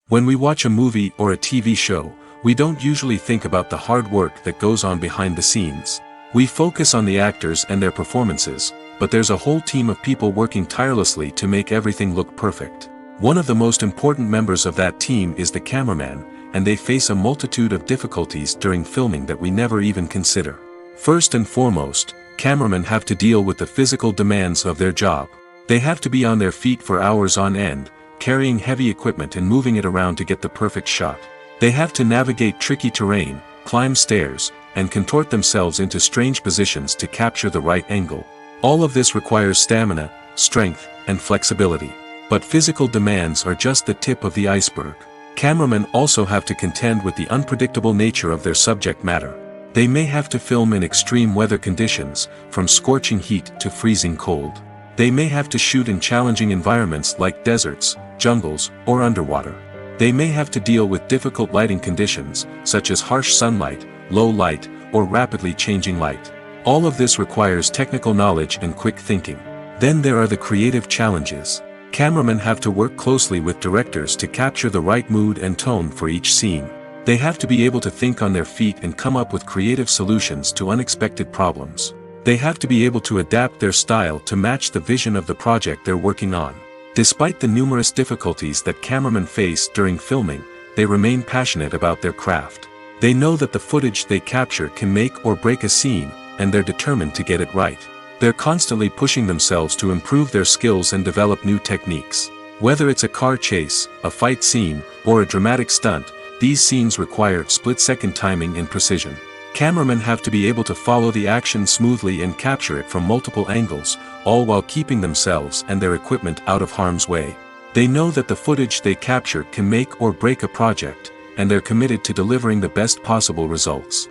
When we watch a movie or a TV show, we don't usually think about the hard work that goes on behind the scenes. We focus on the actors and their performances, but there's a whole team of people working tirelessly to make everything look perfect. One of the most important members of that team is the cameraman, and they face a multitude of difficulties during filming that we never even consider. First and foremost, cameramen have to deal with the physical demands of their job. They have to be on their feet for hours on end, carrying heavy equipment and moving it around to get the perfect shot. They have to navigate tricky terrain, climb stairs, and contort themselves into strange positions to capture the right angle. All of this requires stamina, strength, and flexibility. But physical demands are just the tip of the iceberg. Cameramen also have to contend with the unpredictable nature of their subject matter. They may have to film in extreme weather conditions, from scorching heat to freezing cold. They may have to shoot in challenging environments like deserts, jungles, or underwater. They may have to deal with difficult lighting conditions, such as harsh sunlight, low light, or rapidly changing light. All of this requires technical knowledge and quick thinking. Then there are the creative challenges. Cameramen have to work closely with directors to capture the right mood and tone for each scene. They have to be able to think on their feet and come up with creative solutions to unexpected problems. They have to be able to adapt their style to match the vision of the project they're working on. Despite the numerous difficulties that cameramen face during filming, they remain passionate about their craft. They know that the footage they capture can make or break a scene, and they're determined to get it right. They're constantly pushing themselves to improve their skills and develop new techniques. Whether it's a car chase, a fight scene, or a dramatic stunt, these scenes require split-second timing and precision. Cameramen have to be able to follow the action smoothly and capture it from multiple angles, all while keeping themselves and their equipment out of harm's way. They know that the footage they capture can make or break a project, and they're committed to delivering the best possible results.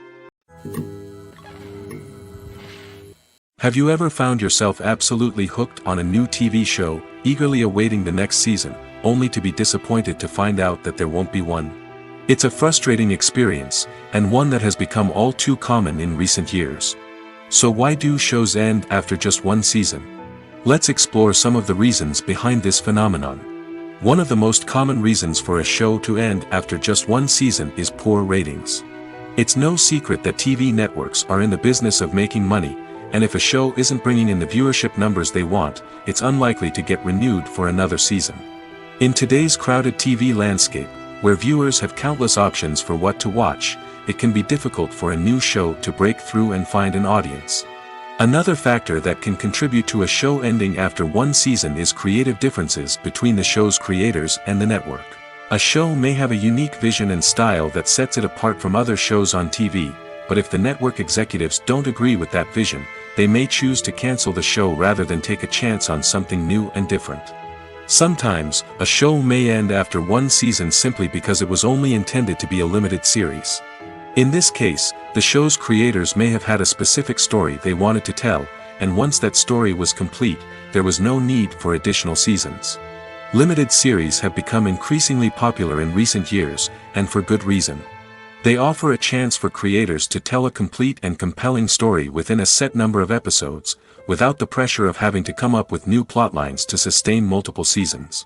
Have you ever found yourself absolutely hooked on a new TV show, eagerly awaiting the next season, only to be disappointed to find out that there won't be one? It's a frustrating experience, and one that has become all too common in recent years. So why do shows end after just one season? Let's explore some of the reasons behind this phenomenon. One of the most common reasons for a show to end after just one season is poor ratings. It's no secret that TV networks are in the business of making money, and if a show isn't bringing in the viewership numbers they want, it's unlikely to get renewed for another season. In today's crowded TV landscape, where viewers have countless options for what to watch, it can be difficult for a new show to break through and find an audience. Another factor that can contribute to a show ending after one season is creative differences between the show's creators and the network. A show may have a unique vision and style that sets it apart from other shows on TV, but if the network executives don't agree with that vision, they may choose to cancel the show rather than take a chance on something new and different. Sometimes, a show may end after one season simply because it was only intended to be a limited series. In this case, the show's creators may have had a specific story they wanted to tell, and once that story was complete, there was no need for additional seasons. Limited series have become increasingly popular in recent years, and for good reason. They offer a chance for creators to tell a complete and compelling story within a set number of episodes, without the pressure of having to come up with new plotlines to sustain multiple seasons.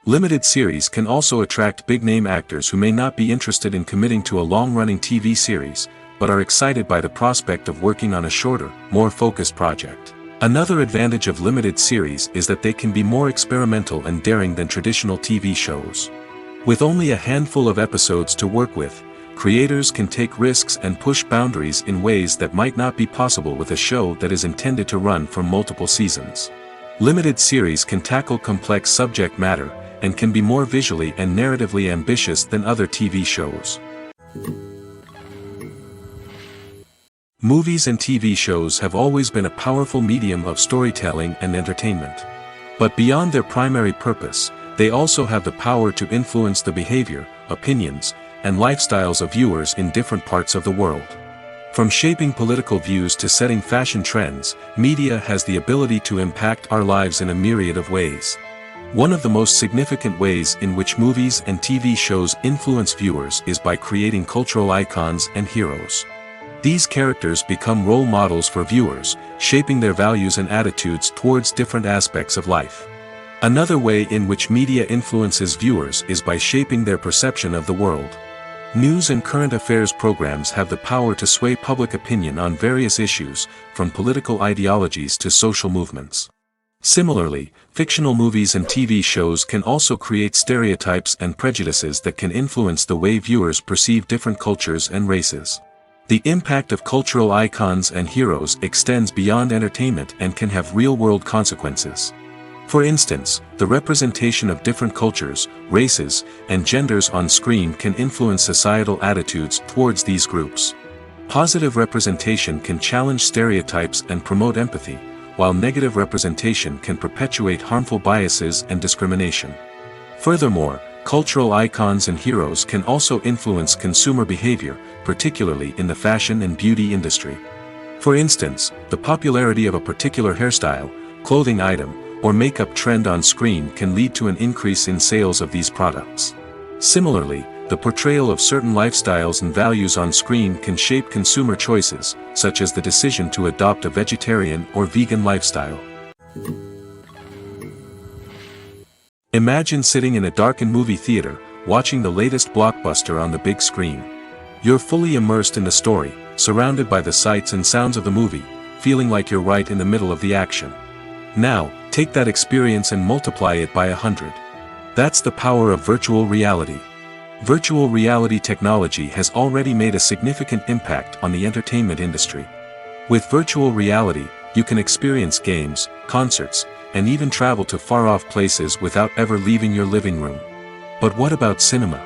Limited series can also attract big-name actors who may not be interested in committing to a long-running TV series, but are excited by the prospect of working on a shorter, more focused project. Another advantage of limited series is that they can be more experimental and daring than traditional TV shows. With only a handful of episodes to work with, creators can take risks and push boundaries in ways that might not be possible with a show that is intended to run for multiple seasons. Limited series can tackle complex subject matter, and can be more visually and narratively ambitious than other TV shows. Movies and TV shows have always been a powerful medium of storytelling and entertainment. But beyond their primary purpose, they also have the power to influence the behavior, opinions, and lifestyles of viewers in different parts of the world. From shaping political views to setting fashion trends, media has the ability to impact our lives in a myriad of ways. One of the most significant ways in which movies and TV shows influence viewers is by creating cultural icons and heroes. These characters become role models for viewers, shaping their values and attitudes towards different aspects of life. Another way in which media influences viewers is by shaping their perception of the world. News and current affairs programs have the power to sway public opinion on various issues, from political ideologies to social movements. Similarly, fictional movies and TV shows can also create stereotypes and prejudices that can influence the way viewers perceive different cultures and races. The impact of cultural icons and heroes extends beyond entertainment and can have real-world consequences. For instance, the representation of different cultures, races, and genders on screen can influence societal attitudes towards these groups. Positive representation can challenge stereotypes and promote empathy, while negative representation can perpetuate harmful biases and discrimination. Furthermore, cultural icons and heroes can also influence consumer behavior, particularly in the fashion and beauty industry. For instance, the popularity of a particular hairstyle, clothing item, or makeup trend on screen can lead to an increase in sales of these products. Similarly, the portrayal of certain lifestyles and values on screen can shape consumer choices, such as the decision to adopt a vegetarian or vegan lifestyle. Imagine sitting in a darkened movie theater, watching the latest blockbuster on the big screen. You're fully immersed in the story, surrounded by the sights and sounds of the movie, feeling like you're right in the middle of the action. Now, take that experience and multiply it by 100. That's the power of virtual reality. Virtual reality technology has already made a significant impact on the entertainment industry. With virtual reality, you can experience games, concerts, and even travel to far-off places without ever leaving your living room. But what about cinema?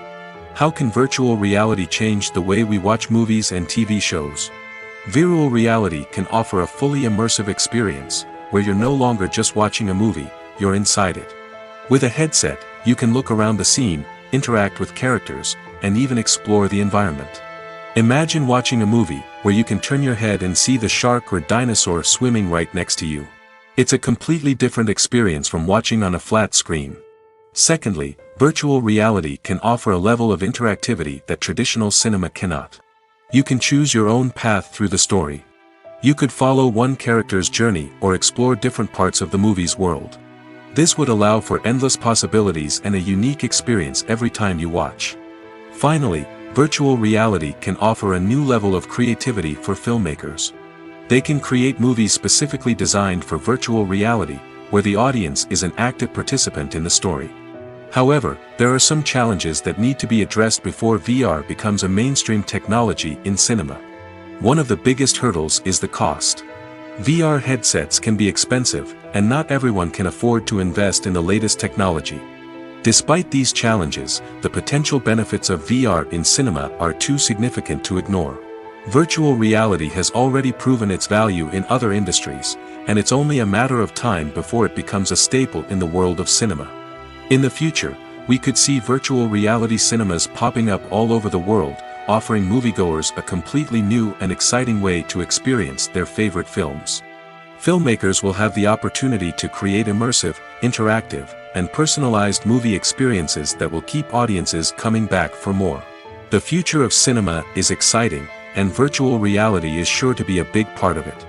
How can virtual reality change the way we watch movies and TV shows? Virtual reality can offer a fully immersive experience, where you're no longer just watching a movie, you're inside it. With a headset, you can look around the scene, interact with characters, and even explore the environment. Imagine watching a movie where you can turn your head and see the shark or dinosaur swimming right next to you. It's a completely different experience from watching on a flat screen. Secondly, virtual reality can offer a level of interactivity that traditional cinema cannot. You can choose your own path through the story. You could follow one character's journey or explore different parts of the movie's world. This would allow for endless possibilities and a unique experience every time you watch. Finally, virtual reality can offer a new level of creativity for filmmakers. They can create movies specifically designed for virtual reality, where the audience is an active participant in the story. However, there are some challenges that need to be addressed before VR becomes a mainstream technology in cinema. One of the biggest hurdles is the cost. VR headsets can be expensive, and not everyone can afford to invest in the latest technology. Despite these challenges, the potential benefits of VR in cinema are too significant to ignore. Virtual reality has already proven its value in other industries, and it's only a matter of time before it becomes a staple in the world of cinema. In the future, we could see virtual reality cinemas popping up all over the world, offering moviegoers a completely new and exciting way to experience their favorite films. Filmmakers will have the opportunity to create immersive, interactive, and personalized movie experiences that will keep audiences coming back for more. The future of cinema is exciting, and virtual reality is sure to be a big part of it.